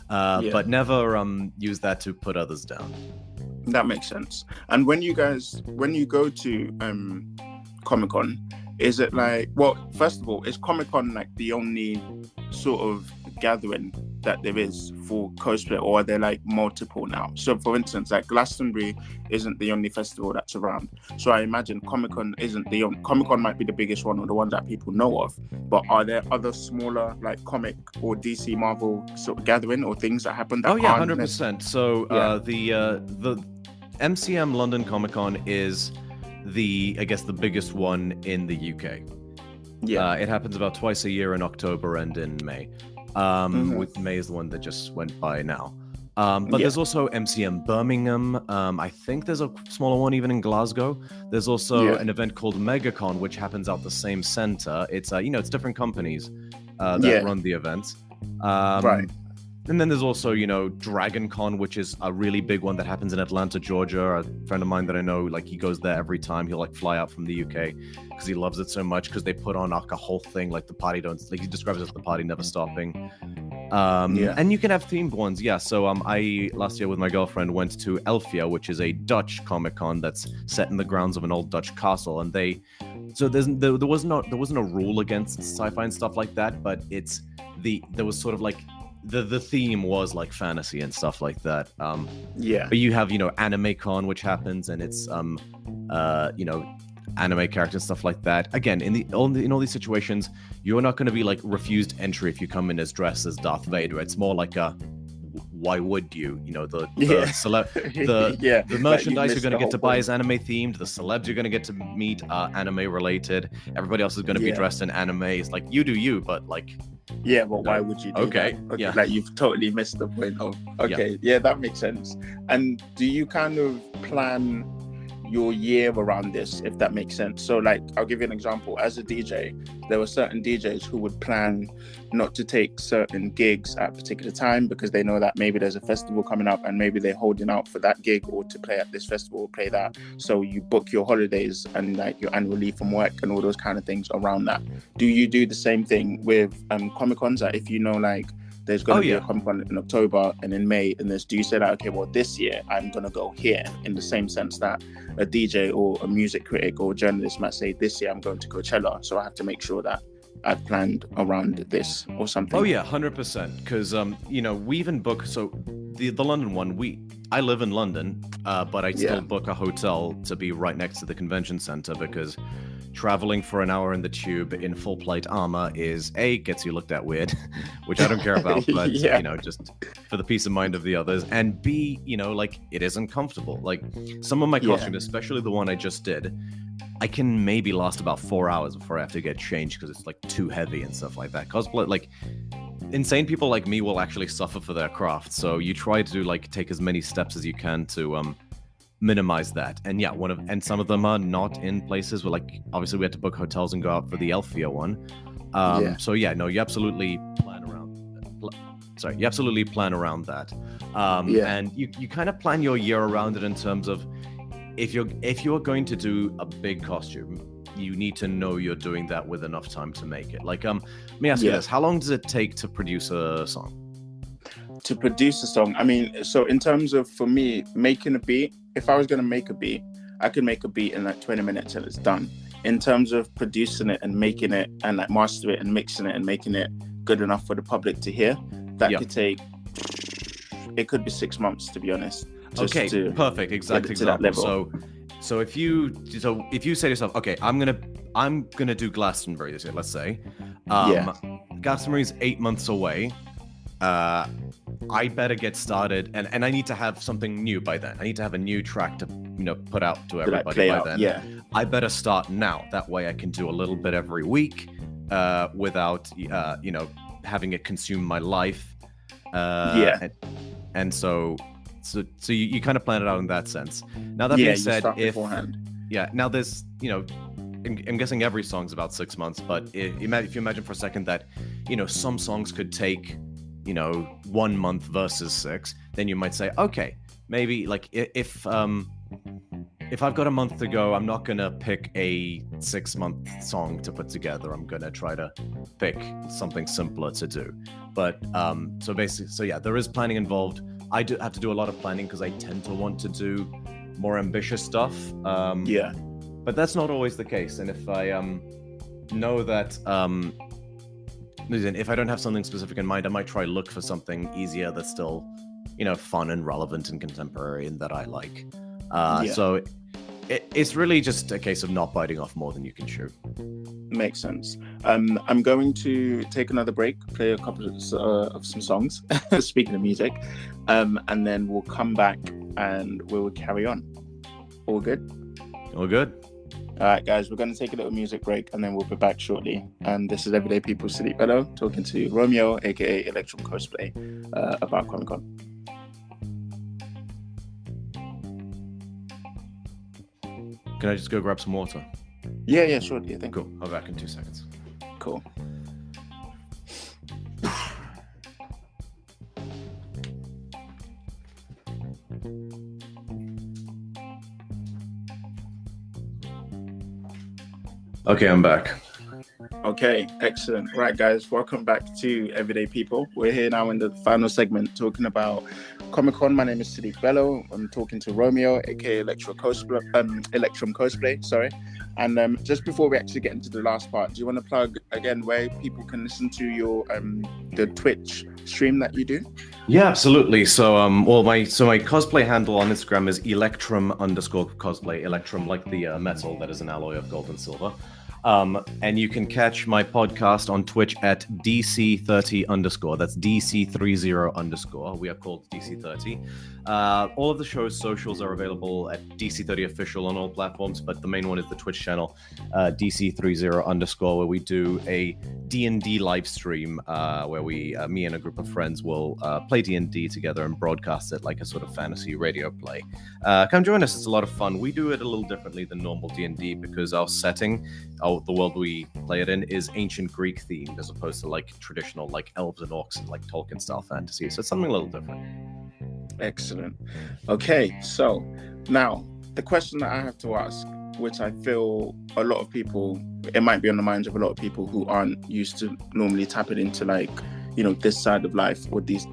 S4: but never use that to put others down.
S5: That makes sense. And when you go to Comic-Con, is it like, well, first of all, is Comic-Con like the only sort of gathering that there is for cosplay, or are there like multiple now? So for instance, like Glastonbury isn't the only festival that's around, so I imagine Comic-Con isn't the only. Comic-Con might be the biggest one or the one that people know of, but are there other smaller like comic or DC Marvel sort of gathering or things that happen that
S4: 100%. So the MCM London Comic-Con is I guess the biggest one in the UK. It happens about twice a year in October and in May. With May is the one that just went by now. But there's also MCM Birmingham. I think there's a smaller one even in Glasgow. There's also an event called MegaCon, which happens out the same center. It's you know, it's different companies that run the events. Right. And then there's also, you know, Dragon Con, which is a really big one that happens in Atlanta, Georgia. A friend of mine that I know, like, he goes there every time. He'll, like, fly out from the UK because he loves it so much, because they put on, like, a whole thing, like, the party don't... Like, he describes it as the party never stopping. And you can have themed ones, So I, last year with my girlfriend, went to Elfia, which is a Dutch Comic-Con that's set in the grounds of an old Dutch castle. And there wasn't a rule against sci-fi and stuff like that, but there was sort of, like... The theme was like fantasy and stuff like that. But you have, you know, Anime Con, which happens, and it's you know, anime characters and stuff like that. Again, in all these situations, you're not going to be like refused entry if you come in as dressed as Darth Vader. It's more like a, why would you? You know, the merchandise you're going to get to buy is anime themed. The celebs you're going to get to meet are anime related. Everybody else is going to be dressed in anime. It's like, you do you, but like.
S5: Yeah, but why would you do that? Okay, like you've totally missed the point of, that makes sense. And do you kind of plan your year around this, if that makes sense? So like, I'll give you an example. As a DJ, there were certain DJs who would plan not to take certain gigs at a particular time because they know that maybe there's a festival coming up and maybe they're holding out for that gig or to play at this festival or play that. So you book your holidays and like your annual leave from work and all those kind of things around that. Do you do the same thing with Comic-Cons? That if you know, like, there's going to be
S4: yeah.
S5: a Comic-Con in October and in May, and do you say that, okay, well, this year I'm going to go here, in the same sense that a DJ or a music critic or a journalist might say, this year I'm going to Coachella, so I have to make sure that I've planned around this or something?
S4: Oh yeah, 100%. Because you know, we even book, so the London one, I live in London, but I still book a hotel to be right next to the convention center, because traveling for an hour in the tube in full plate armor is A, gets you looked at weird, which I don't care about, but you know, just for the peace of mind of the others, and B, you know, like, it isn't comfortable. Like, some of my costumes, especially the one I just did, I can maybe last about 4 hours before I have to get changed because it's like too heavy and stuff like that. Cosplay, like, insane people like me will actually suffer for their craft, so you try to like take as many steps as you can to minimize that. And yeah, and some of them are not in places where, like, obviously we had to book hotels and go out for the Elfia one. So yeah, no, you absolutely plan around. You absolutely plan around that. And you kind of plan your year around it in terms of, if you're going to do a big costume, you need to know you're doing that with enough time to make it. Like, let me ask you this: how long does it take to produce a song?
S5: To produce a song, I mean, so in terms of, for me, making a beat, if I was going to make a beat, I could make a beat in like 20 minutes and it's done. In terms of producing it and making it and like master it and mixing it and making it good enough for the public to hear, that could take, it could be 6 months, to be honest.
S4: Okay, perfect, exactly.
S5: To that level.
S4: So if you say to yourself, okay, I'm gonna do Glastonbury this year, let's say, Glastonbury's 8 months away. I better get started, and I need to have something new by then. I need to have a new track to, you know, put out to everybody by then. Yeah, I better start now. That way I can do a little bit every week, without you know, having it consume my life. And so you kind of plan it out in that sense. Now that being said, now there's, you know, I'm guessing every song's about 6 months, but if you imagine for a second that, you know, some songs could take, you know, 1 month versus 6, then you might say, okay, maybe like if I've got a month to go, I'm not gonna pick a 6-month song to put together. I'm gonna try to pick something simpler to do. But so yeah, there is planning involved. I do have to do a lot of planning because I tend to want to do more ambitious stuff. But that's not always the case. And if I know that if I don't have something specific in mind, I might try look for something easier that's still, you know, fun and relevant and contemporary and that I like. So it's really just a case of not biting off more than you can chew.
S5: Makes sense. I'm going to take another break, play a couple of some songs, speaking of music, and then we'll come back and we'll carry on. All good?
S4: All good.
S5: All right, guys, we're going to take a little music break and then we'll be back shortly. And this is Everyday People, Sadiq Bello, talking to Romeo, aka Electrum Cosplay, about Comic-Con.
S4: Can I just go grab some water?
S5: Yeah, sure. Yeah, thank you.
S4: Cool. I'll be back in 2 seconds.
S5: Cool.
S4: Okay, I'm back.
S5: Okay, excellent. Right, guys, welcome back to Everyday People. We're here now in the final segment talking about Comic-Con. My name is Sadiq Bello. I'm talking to Romeo, aka Electrum Cosplay, sorry. And just before we actually get into the last part, do you want to plug again where people can listen to your the Twitch stream that you do?
S4: Yeah, absolutely. So my cosplay handle on Instagram is Electrum_cosplay. Electrum, like the metal that is an alloy of gold and silver. And you can catch my podcast on Twitch at DC30_. That's DC30_. We are called DC30. All of the show's socials are available at DC30 official on all platforms, but the main one is the Twitch channel, DC30_, where we do a D&D live stream, where me and a group of friends will play D&D together and broadcast it like a sort of fantasy radio play. Come join us. It's a lot of fun. We do it a little differently than normal D&D because our setting, the world we play it in, is ancient Greek themed as opposed to like traditional like elves and orcs and like Tolkien style fantasy. So it's something a little different.
S5: Excellent. Okay, so now the question that I have to ask, which I feel a lot of people, it might be on the minds of a lot of people who aren't used to normally tapping into like, this side of life, or this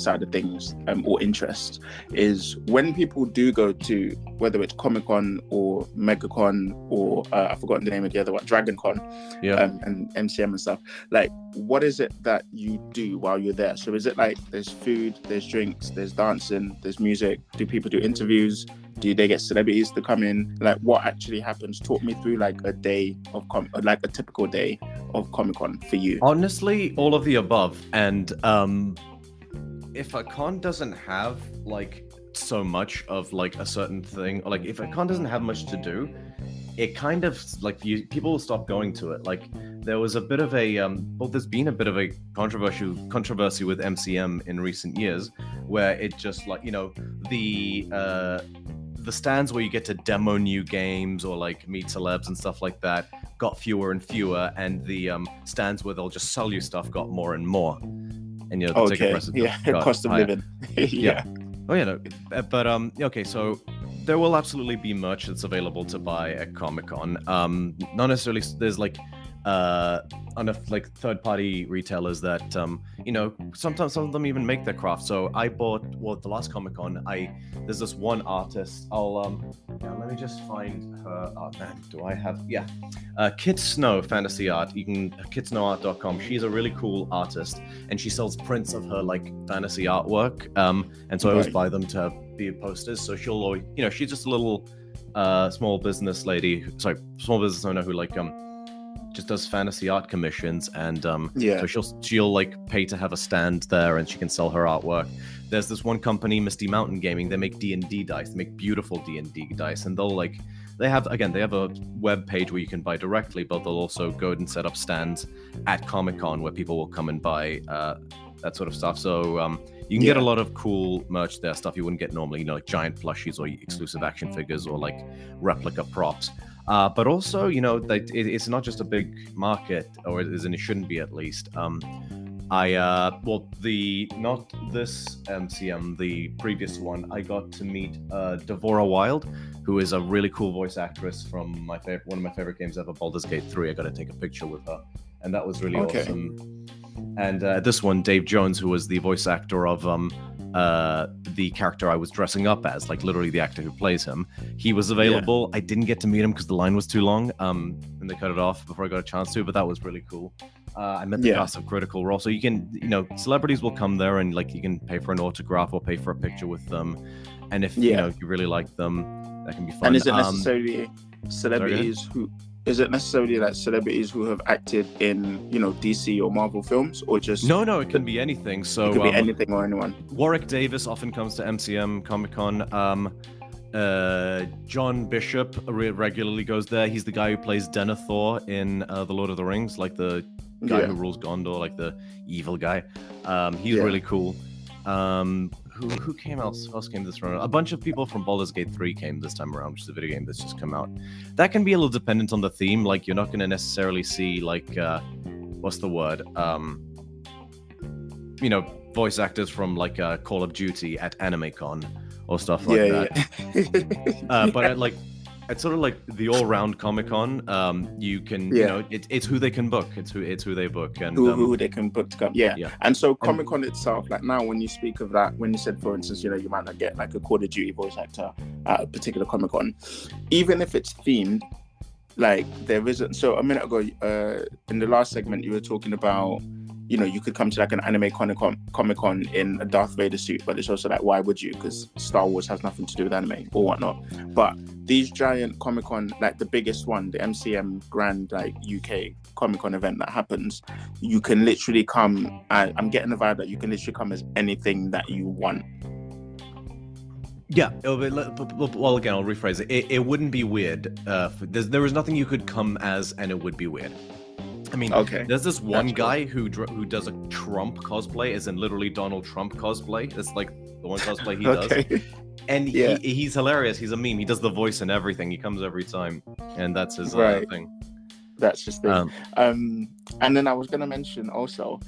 S5: side of things, or interests, is when people do go to, whether it's Comic-Con or MegaCon or I've forgotten the name of the other one, DragonCon, and MCM and stuff, like, what is it that you do while you're there? So is it like there's food, there's drinks, there's dancing, there's music? Do people do interviews? Do they get celebrities to come in? Like, what actually happens? Talk me through like a day of like a typical day of Comic-Con for you.
S4: Honestly, all of the above. And if a con doesn't have like so much of like a certain thing, or like if a con doesn't have much to do, it kind of like people will stop going to it. Like there was a bit of a there's been a bit of a controversy with MCM in recent years, where it just like, the stands where you get to demo new games or like meet celebs and stuff like that got fewer and fewer, and the stands where they'll just sell you stuff got more and more. And the ticket prices got
S5: cost of
S4: higher.
S5: living.
S4: Yeah. Oh yeah, no. But okay, so there will absolutely be merch that's available to buy at Comic-Con. Not necessarily. There's like on a like third-party retailers that sometimes some of them even make their craft. So I bought the last Comic-Con. There's this one artist. Let me just find her. Oh man, do I have? Yeah, Kit Snow Fantasy Art. You can kitsnowart.com. She's a really cool artist, and she sells prints of her like fantasy artwork. And so I always buy them to be posters. So she'll always, she's just a little small business owner who like just does fantasy art commissions, and so she'll like pay to have a stand there, and she can sell her artwork. There's this one company, Misty Mountain Gaming. They make D&D dice. They make beautiful D&D dice, and they have a web page where you can buy directly, but they'll also go and set up stands at Comic-Con where people will come and buy that sort of stuff. So you can get a lot of cool merch there, stuff you wouldn't get normally, like giant plushies or exclusive action figures or like replica props. But also, it's not just a big market, or it shouldn't be at least. Not this MCM, the previous one, I got to meet Devora Wild, who is a really cool voice actress from one of my favorite games ever, Baldur's Gate 3. I got to take a picture with her, and that was really awesome. And this one, Dave Jones, who was the voice actor of the character I was dressing up as, like literally the actor who plays him, he was available. I didn't get to meet him because the line was too long, and they cut it off before I got a chance to, but that was really cool. I met the cast of Critical Role, so you can, celebrities will come there, and like you can pay for an autograph or pay for a picture with them, and if you really like them, that can be fun.
S5: And is it necessarily celebrities who? Is it necessarily like celebrities who have acted in, DC or Marvel films, or just? No,
S4: it can be anything. So
S5: it could be anything or anyone.
S4: Warwick Davis often comes to MCM Comic-Con. John Bishop regularly goes there. He's the guy who plays Denethor in The Lord of the Rings, like the guy who rules Gondor, like the evil guy. He's really cool. Who came else came this round? A bunch of people from Baldur's Gate 3 came this time around, which is a video game that's just come out. That can be a little dependent on the theme. Like, you're not going to necessarily see, like, what's the word? Voice actors from, like, Call of Duty at AnimeCon or stuff like that. But it's sort of like the all-round Comic-Con. You can, it's who they can book. It's who they book, and
S5: who they can book to come. Yeah. And so Comic-Con itself, like now, when you speak of that, when you said, for instance, you might not get like a Call of Duty voice actor at a particular Comic-Con, even if it's themed, like there isn't. So a minute ago, in the last segment, you were talking about, you could come to like an anime Comic-Con in a Darth Vader suit, but it's also like, why would you? Because Star Wars has nothing to do with anime or whatnot. But these giant Comic-Con, like the biggest one, the MCM Grand like UK Comic-Con event that happens, you can literally come. I'm getting the vibe that you can literally come as anything that you want.
S4: Yeah, well, again, I'll rephrase it. It wouldn't be weird. There is nothing you could come as, and it would be weird. I mean, there's this one guy who does a Trump cosplay, as in literally Donald Trump cosplay. It's like the one cosplay he does. And he's hilarious. He's a meme. He does the voice and everything. He comes every time. And that's his thing.
S5: That's his thing. And then I was going to mention also,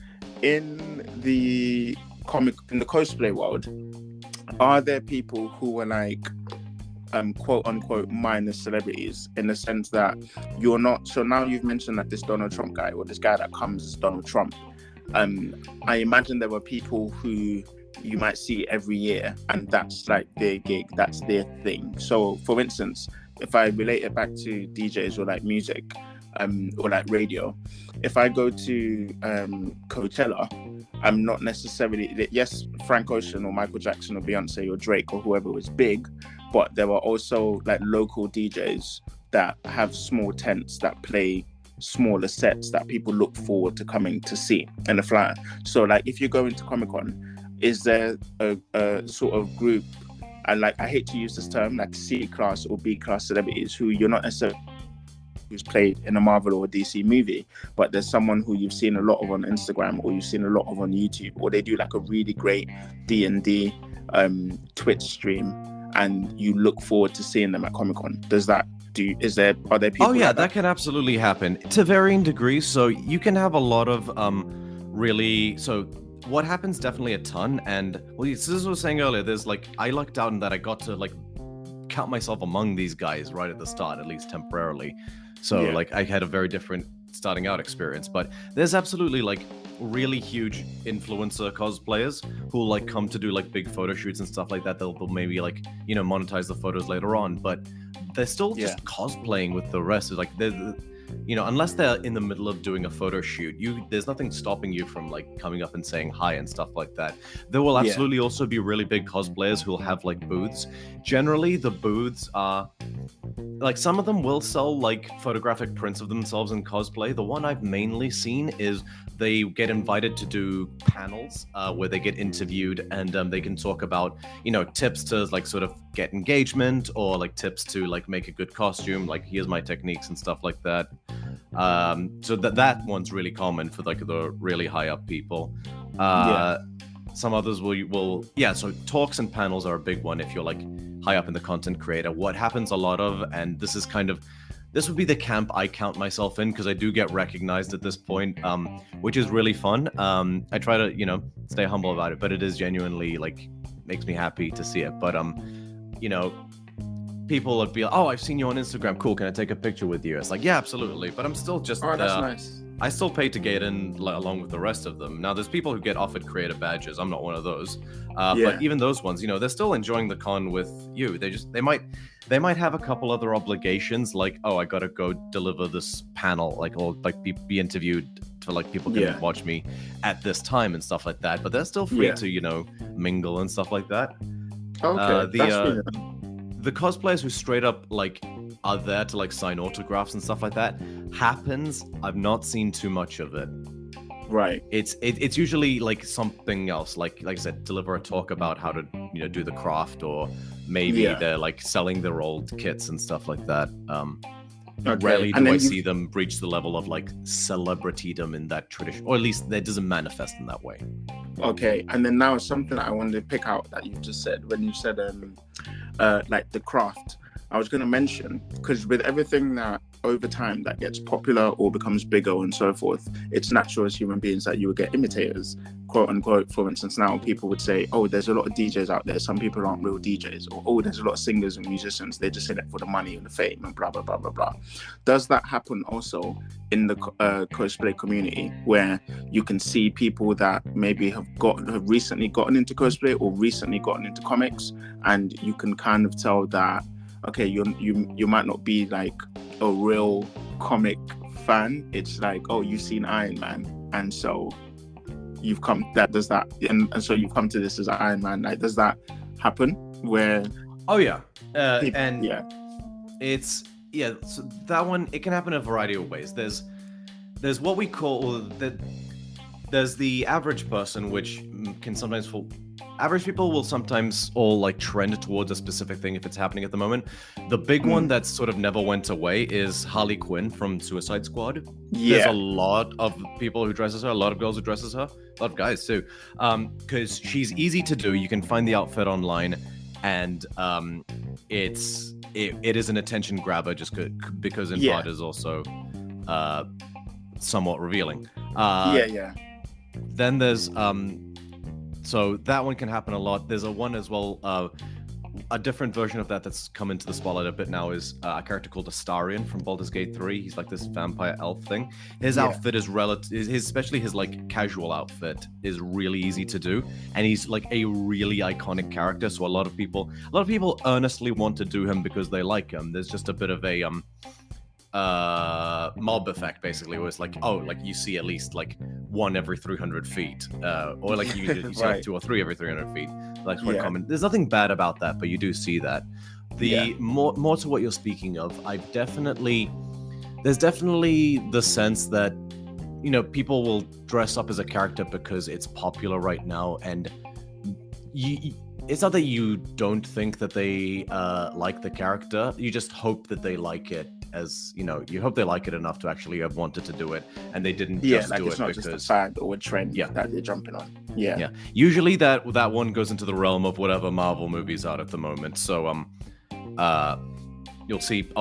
S5: in the cosplay world, are there people who are like, quote unquote minor celebrities, in the sense that you're not, so now you've mentioned that this Donald Trump guy, or this guy that comes as Donald Trump, I imagine there were people who you might see every year, and that's like their gig, that's their thing. So, for instance, if I relate it back to DJs or like music, or like radio, if I go to Coachella, I'm not necessarily, yes, Frank Ocean or Michael Jackson or Beyonce or Drake or whoever was big, but there were also like local DJs that have small tents that play smaller sets that people look forward to coming to see in the flyer. So like if you go into Comic-Con, is there a sort of group, and like I hate to use this term, like C-class or B-class celebrities who you're not necessarily who's played in a Marvel or a DC movie, but there's someone who you've seen a lot of on Instagram or you've seen a lot of on YouTube, or they do like a really great D&D Twitch stream and you look forward to seeing them at Comic-Con? Are there people?
S4: Oh yeah,
S5: like
S4: that can absolutely happen to varying degrees. So you can have a lot of what happens definitely a ton, and well, this is what I was saying earlier, there's like, I lucked out in that I got to like count myself among these guys right at the start, at least temporarily. So like I had a very different starting out experience, but there's absolutely like really huge influencer cosplayers who like come to do like big photo shoots and stuff like that. They'll maybe like, you know, monetize the photos later on, but they're still just cosplaying with the rest. It's like you know, unless they're in the middle of doing a photo shoot, there's nothing stopping you from like coming up and saying hi and stuff like that. There will absolutely also be really big cosplayers who'll have like booths. Generally, the booths are like, some of them will sell like photographic prints of themselves in cosplay. The one I've mainly seen is they get invited to do panels where they get interviewed, and they can talk about, you know, tips to like sort of get engagement, or like tips to like make a good costume, like here's my techniques and stuff like that. So that one's really common for like the really high up people. Some others will so talks and panels are a big one if you're like high up in the content creator. What happens a lot of, and this would be the camp I count myself in, because I do get recognized at this point, which is really fun. I try to, you know, stay humble about it, but it is genuinely like makes me happy to see it. But you know, people would be like, oh, I've seen you on Instagram, cool, can I take a picture with you? It's like, yeah, absolutely, but I'm still just
S5: that's nice.
S4: I still pay to get in along with the rest of them. Now, there's people who get offered creator badges. I'm not one of those. But even those ones, you know, they're still enjoying the con with you. They might have a couple other obligations, like, oh, I gotta go deliver this panel, like, or like be interviewed for like people can watch me at this time and stuff like that. But they're still free to, you know, mingle and stuff like that.
S5: Okay,
S4: the cosplayers who straight up like are there to like sign autographs and stuff like that happens. I've not seen too much of it.
S5: Right.
S4: It's usually like something else, like I said, deliver a talk about how to, you know, do the craft, or maybe they're like selling their old kits and stuff like that. Rarely do I see them reach the level of like celebritydom in that tradition, or at least that doesn't manifest in that way.
S5: Okay, and then now something that I wanted to pick out that you just said, when you said like the craft, I was going to mention, because with everything that over time that gets popular or becomes bigger and so forth, it's natural as human beings that you would get imitators, quote unquote. For instance, now people would say, oh, there's a lot of DJs out there, some people aren't real DJs, or oh, there's a lot of singers and musicians, they're just in it for the money and the fame and blah blah blah blah blah. Does that happen also in the cosplay community, where you can see people that maybe have recently gotten into cosplay or recently gotten into comics, and you can kind of tell that, okay, you might not be like a real comic fan. It's like, oh, you've seen Iron Man, and so you've come and so you've come to this as Iron Man. Like, does that happen? Where?
S4: Oh yeah,
S5: people,
S4: so that one, it can happen in a variety of ways. There's what we call there's the average person, which can sometimes fall. Average people will sometimes all like trend towards a specific thing if it's happening at the moment. The big one that sort of never went away is Harley Quinn from Suicide Squad. There's a lot of people who dresses her, a lot of girls who dresses her, a lot of guys too, because she's easy to do. You can find the outfit online, and it is an attention grabber just because in part is also somewhat revealing. Then there's so that one can happen a lot. There's a one as well a different version of that's come into the spotlight a bit now is a character called Astarion from Baldur's Gate 3. He's like this vampire elf thing. His outfit is especially his like casual outfit is really easy to do, and he's like a really iconic character. So a lot of people earnestly want to do him because they like him. There's just a bit of a mob effect basically, where it's like, oh, like you see at least like one every 300 feet, or like you see like 2 or 3 every 300 feet. That's quite common. There's nothing bad about that, but you do see that. More to what you're speaking of, there's definitely the sense that, you know, people will dress up as a character because it's popular right now, and it's not that you don't think that they like the character, you just hope that they like it, as you know, you hope they like it enough to actually have wanted to do it, and they didn't just do it because
S5: just a fad or a trend that they're jumping on.
S4: Usually that one goes into the realm of whatever Marvel movies are at the moment. So I'll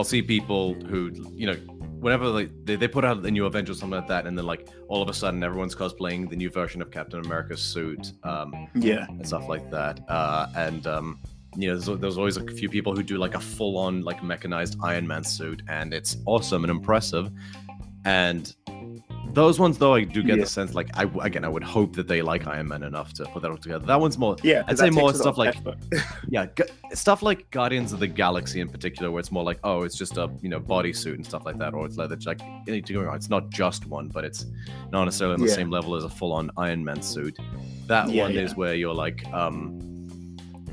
S4: see people who, you know, whenever they put out the new Avengers or something like that, and then like all of a sudden everyone's cosplaying the new version of Captain America's suit, and stuff like that, you know, there's always a few people who do like a full-on like mechanized Iron Man suit, and it's awesome and impressive. And those ones, though, I do get the sense like I would hope that they like Iron Man enough to put that all together. That one's more, I'd say more stuff like stuff like Guardians of the Galaxy in particular, where it's more like, oh, it's just a, you know, bodysuit and stuff like that, or it's leather jacket. It's not just one, but it's not necessarily on the same level as a full-on Iron Man suit. That one is where you're like,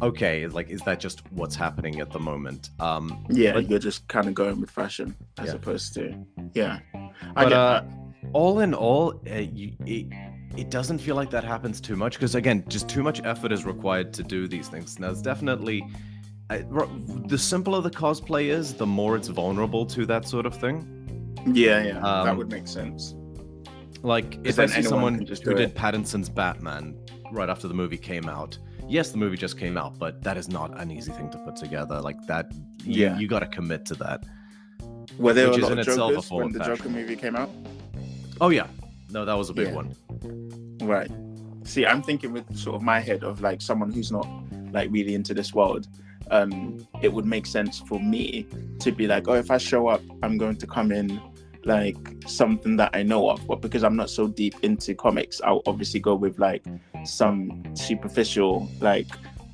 S4: okay, like, is that just what's happening at the moment?
S5: You're just kind of going with fashion as opposed to I
S4: get
S5: that.
S4: All in all, it doesn't feel like that happens too much, because again, just too much effort is required to do these things. Now, it's definitely the simpler the cosplay is, the more it's vulnerable to that sort of thing.
S5: That would make sense.
S4: Like, if I see someone who did Pattinson's Batman right after the movie came out, yes, the movie just came out, but that is not an easy thing to put together. Like that, you got to commit to that.
S5: Were there a lot of Jokers when the Joker movie came out?
S4: Oh yeah, no, that was a big one.
S5: Right. See, I'm thinking with sort of my head of like someone who's not like really into this world. It would make sense for me to be like, oh, if I show up, I'm going to come in like something that I know of, but because I'm not so deep into comics, I'll obviously go with like some superficial like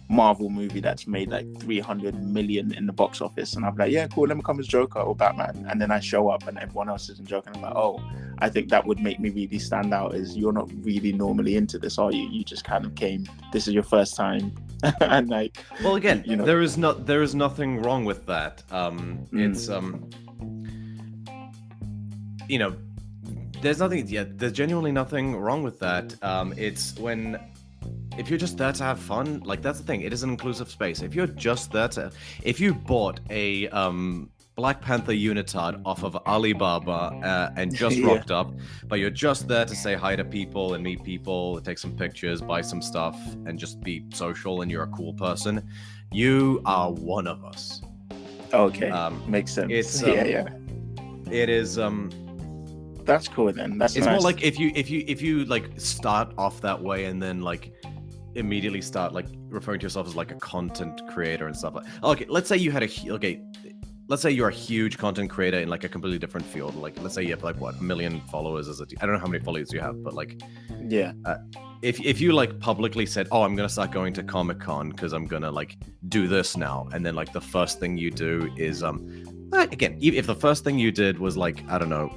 S5: Marvel movie that's made like 300 million in the box office, and I'm like, yeah, cool, let me come as Joker or Batman, and then I show up and everyone else isn't Joker, and I'm like, oh, I think that would make me really stand out, as you're not really normally into this, are you? You just kind of came, this is your first time, and like,
S4: well, again, you know, there is nothing wrong with that. It's you know, there's genuinely nothing wrong with that. It's when, if you're just there to have fun, like, that's the thing, it is an inclusive space. If you're just there to, if you bought a Black Panther unitard off of Alibaba and just rocked up, but you're just there to say hi to people and meet people, take some pictures, buy some stuff, and just be social, and you're a cool person, you are one of us.
S5: Okay, makes sense.
S4: It's it is
S5: that's cool then. It's nice.
S4: More like if you like start off that way and then like immediately start like referring to yourself as like a content creator and stuff like. Okay, let's say you had let's say you're a huge content creator in like a completely different field. Like, let's say you have like what, 1 million followers I don't know how many followers you have, but like, if you like publicly said, oh, I'm gonna start going to Comic-Con because I'm gonna like do this now, and then like the first thing you do is again, if the first thing you did was like, I don't know,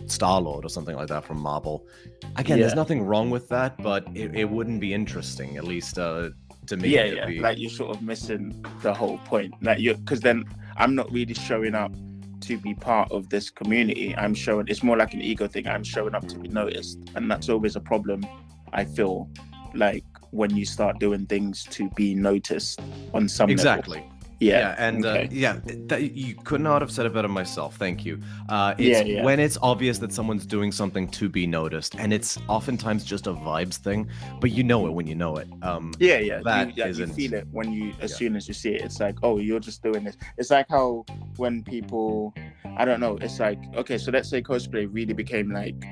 S4: Star-Lord or something like that from Marvel, again, there's nothing wrong with that, but it wouldn't be interesting, at least to me.
S5: Like, you're sort of missing the whole point, like, because then I'm not really showing up to be part of this community. It's more like an ego thing. I'm showing up to be noticed, and that's always a problem, I feel like, when you start doing things to be noticed on some
S4: exactly
S5: level.
S4: You could not have said it better myself. Thank you. It's when it's obvious that someone's doing something to be noticed, and it's oftentimes just a vibes thing, but you know it when you know it.
S5: You feel it when you, as soon as you see it. It's like, oh, you're just doing this. It's like how when people, I don't know, it's like, okay, so let's say cosplay really became like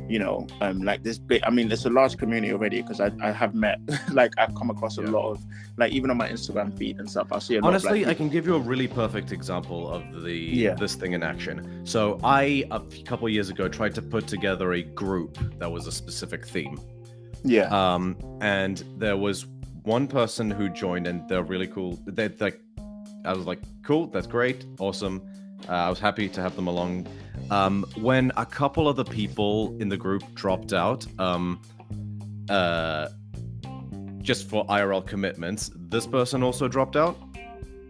S5: like this big, I mean, there's a large community already, because I have met, like, I've come across a lot of, like, even on my Instagram feed and stuff, I'll see a lot
S4: Honestly,
S5: of,
S4: I
S5: like,
S4: can give you a really perfect example of this thing in action. So I, a couple years ago, tried to put together a group that was a specific theme. And there was one person who joined, and they're really cool. I was like, cool, that's great, awesome. I was happy to have them along. When a couple of the people in the group dropped out, just for IRL commitments, this person also dropped out.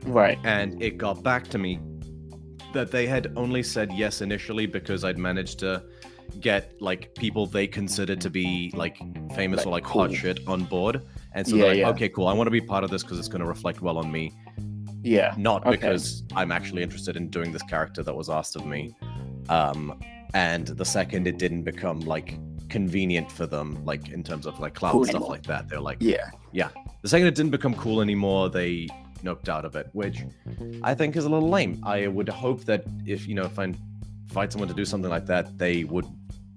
S5: Right.
S4: And it got back to me that they had only said yes initially because I'd managed to get, like, people they considered to be, like, famous, like, or, like, cool, hot shit on board. And so they're like, okay, cool, I want to be part of this because it's going to reflect well on me.
S5: Yeah.
S4: Not because I'm actually interested in doing this character that was asked of me. And the second it didn't become, like, convenient for them, like, in terms of, like, clout and stuff like that, they're like, yeah. The second it didn't become cool anymore, they noped out of it, which I think is a little lame. I would hope that if I find someone to do something like that, they would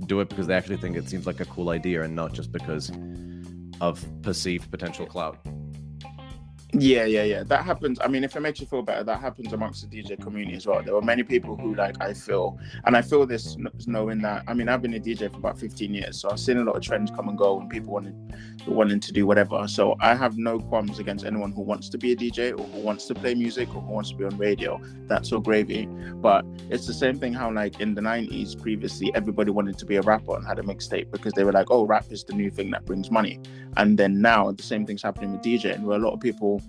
S4: do it because they actually think it seems like a cool idea and not just because of perceived potential clout.
S5: Yeah. That happens. I mean, if it makes you feel better, that happens amongst the DJ community as well. There were many people who, like, I feel this knowing that, I mean, I've been a DJ for about 15 years, so I've seen a lot of trends come and go and people wanting to do whatever. So I have no qualms against anyone who wants to be a DJ or who wants to play music or who wants to be on radio. That's all gravy. But it's the same thing how, like, in the 90s previously, everybody wanted to be a rapper and had a mixtape because they were like, oh, rap is the new thing that brings money. And then now the same thing's happening with DJing, where a lot of people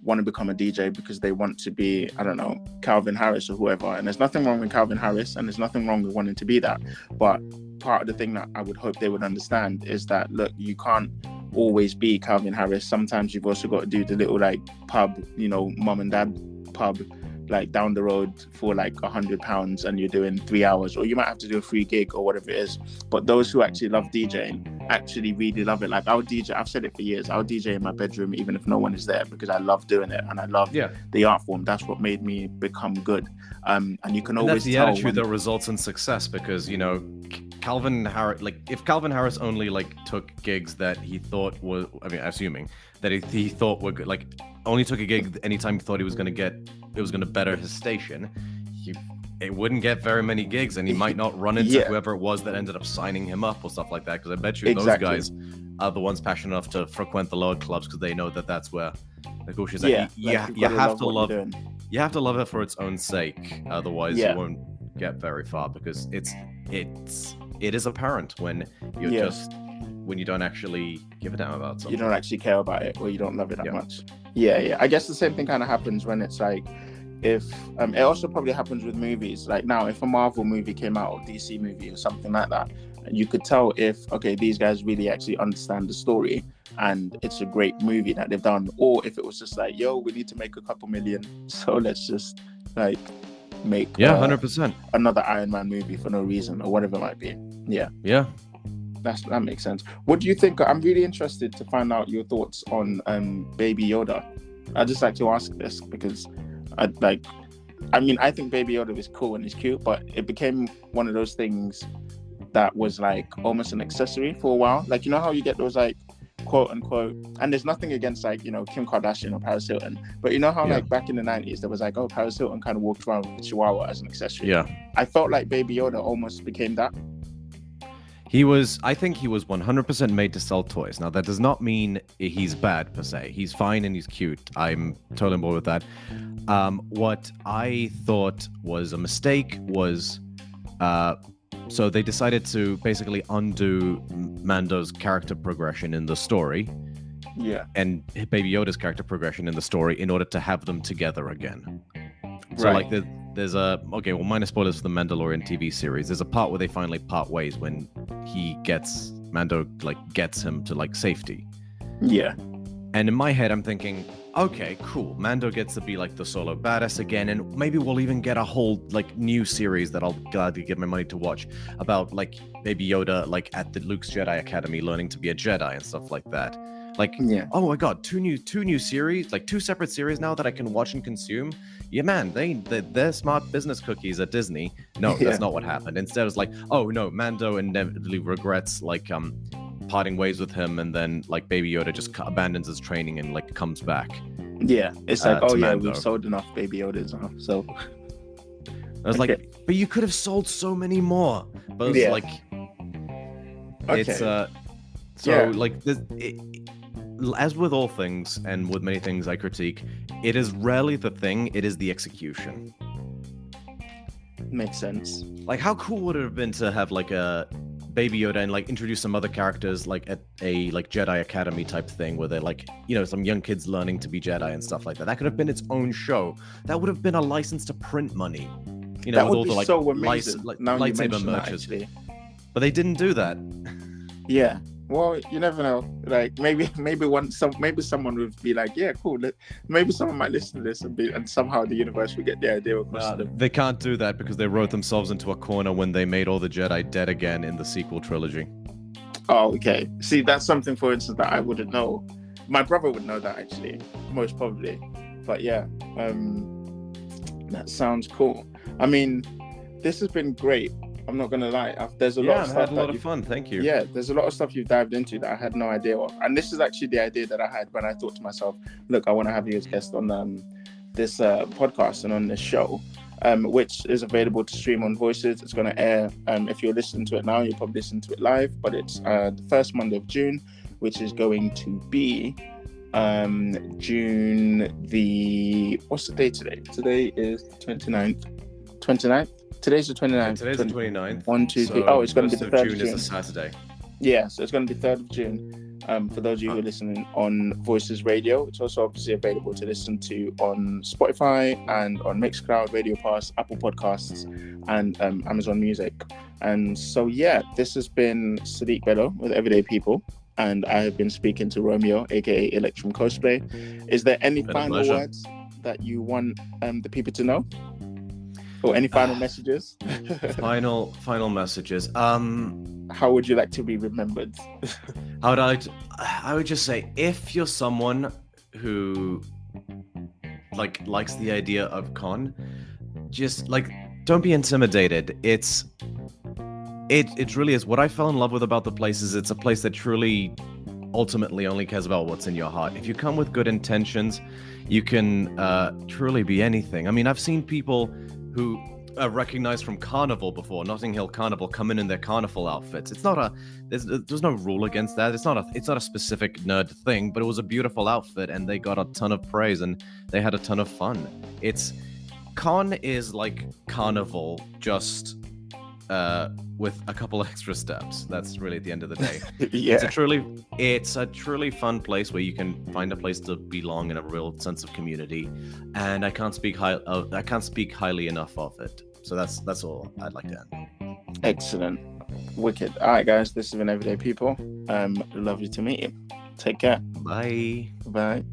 S5: want to become a DJ because they want to be, I don't know, Calvin Harris or whoever. And there's nothing wrong with Calvin Harris and there's nothing wrong with wanting to be that. But part of the thing that I would hope they would understand is that, look, you can't always be Calvin Harris. Sometimes you've also got to do the little, like, pub, mom and dad pub, like, down the road for, like, £100 and you're doing 3 hours, or you might have to do a free gig or whatever it is. But those who actually love DJing actually really love it. Like, I'll DJ, I've said it for years, I'll DJ in my bedroom even if no one is there because I love doing it and I love the art form. That's what made me become good. And you can always
S4: tell. That's the attitude that results in success because, Calvin Harris, like, if Calvin Harris only, like, took gigs that he thought was, I mean, assuming that he thought were good, like, only took a gig anytime he thought it was going to better his station, it wouldn't get very many gigs, and he might not run into whoever it was that ended up signing him up or stuff like that. Because I bet you those guys are the ones passionate enough to frequent the lower clubs because they know that that's where the cool shit's at. You have to love it for its own sake. Otherwise, you won't get very far because it is apparent when you're when you don't actually give a damn about something.
S5: You don't actually care about it, or you don't love it that much. Yeah. I guess the same thing kind of happens when it's like, if it also probably happens with movies. Like now, if a Marvel movie came out or DC movie or something like that, you could tell if, okay, these guys really actually understand the story and it's a great movie that they've done, or if it was just like, yo, we need to make a couple million, so let's just, like, make
S4: 100%
S5: another Iron Man movie for no reason or whatever it might be. Yeah. That makes sense. What do you think? I'm really interested to find out your thoughts on Baby Yoda. I'd just like to ask this because I think Baby Yoda is cool and he's cute, but it became one of those things that was like almost an accessory for a while. Like, how you get those, like, quote unquote, and there's nothing against, like, Kim Kardashian or Paris Hilton, but how like back in the 90s there was like, oh, Paris Hilton kind of walked around with a chihuahua as an accessory. I felt like Baby Yoda almost became that.
S4: I think he was 100% made to sell toys. Now, that does not mean he's bad per se. He's fine and he's cute. I'm totally on board with that. What I thought was a mistake was, so they decided to basically undo Mando's character progression in the story. And Baby Yoda's character progression in the story in order to have them together again. So, like, there's minor spoilers for the Mandalorian TV series. There's a part where they finally part ways when Mando gets him to, like, safety. And in my head, I'm thinking, okay, cool. Mando gets to be like the solo badass again, and maybe we'll even get a whole like new series that I'll gladly give my money to watch about like Baby Yoda like at the Luke's Jedi Academy learning to be a Jedi and stuff like that. Like,
S5: Yeah.
S4: oh my god, two new series, like 2 separate series now that I can watch and consume. Yeah, man, they're smart business cookies at Disney. No,
S5: Yeah.
S4: that's not what happened. Instead, it's like, oh no, Mando inevitably regrets like parting ways with him, and then like Baby Yoda just abandons his training and like comes back.
S5: Yeah, it's like, oh
S4: to
S5: yeah,
S4: Mando.
S5: we've sold enough Baby Yodas now. So
S4: I was
S5: Okay.
S4: like, but you could have sold so many more. But it's
S5: Yeah.
S4: like, it's
S5: Okay.
S4: so
S5: Yeah.
S4: like this. As with all things and with many things I critique, it is rarely the thing, it is the execution.
S5: makes sense.
S4: Like, how cool would it have been to have like a Baby Yoda and like introduce some other characters like at a like Jedi Academy type thing where they're like, you know, some young kids learning to be Jedi and stuff like that. That could have been its own show. That would have been a license to print money. You know,
S5: That
S4: with
S5: would
S4: all
S5: be
S4: the like
S5: so amazing. Now you
S4: lightsaber
S5: mention that,
S4: merches.
S5: actually.
S4: But they didn't do that.
S5: Yeah. Well, you never know. Like maybe someone would be like, yeah, cool. Maybe someone might listen to this and somehow the universe will get the idea across to them.
S4: They can't do that because they wrote themselves into a corner when they made all the Jedi dead again in the sequel trilogy.
S5: Oh, okay. See, that's something, for instance, that I wouldn't know. My brother would know that, actually, most probably. But yeah, that sounds cool. I mean, this has been great. I'm not gonna lie. There's a lot of
S4: I've
S5: stuff
S4: had a lot of fun. Thank you.
S5: Yeah, there's a lot of stuff you've dived into that I had no idea of. And this is actually the idea that I had when I thought to myself, look, I want to have you as guest on this podcast and on this show, which is available to stream on Voices. It's going to air, if you're listening to it now, you'll probably listen to it live, but it's the first Monday of June, which is going to be June the... What's the date today? Today is the 29th. 29th? Today's the 29th.
S4: Today's the 29th.
S5: 1, 2, 3.
S4: So
S5: Oh, it's going to be the 3rd of
S4: June
S5: June.
S4: is a Saturday.
S5: Yeah, so it's going to be 3rd of June. For those of you who are listening on Voices Radio, it's also obviously available to listen to on Spotify and on Mixcloud, Radio Pass, Apple Podcasts, and Amazon Music. And so, yeah, this has been Sadiq Bello with Everyday People, and I have been speaking to Romeo, aka Electrum Cosplay. Is there any final
S4: pleasure.
S5: words that you want the people to know? Or any final messages?
S4: Final messages.
S5: How would you like to be remembered?
S4: I would just say, if you're someone who likes the idea of con, just don't be intimidated. It really is. What I fell in love with about the place is it's a place that truly ultimately only cares about what's in your heart. If you come with good intentions, you can truly be anything. I mean, I've seen people who are recognized from Carnival before, Notting Hill Carnival, come in their carnival outfits. It's not there's no rule against that. It's not a specific nerd thing, but it was a beautiful outfit and they got a ton of praise and they had a ton of fun. Con is like Carnival, just with a couple extra steps. That's really at the end of the day.
S5: Yeah.
S4: It's a truly fun place where you can find a place to belong in a real sense of community, and I can't speak highly enough of it. So that's all I'd like to end.
S5: Excellent. Wicked. All right, guys, this has been Everyday People. Lovely to meet you. Take care.
S4: Bye.
S5: Bye.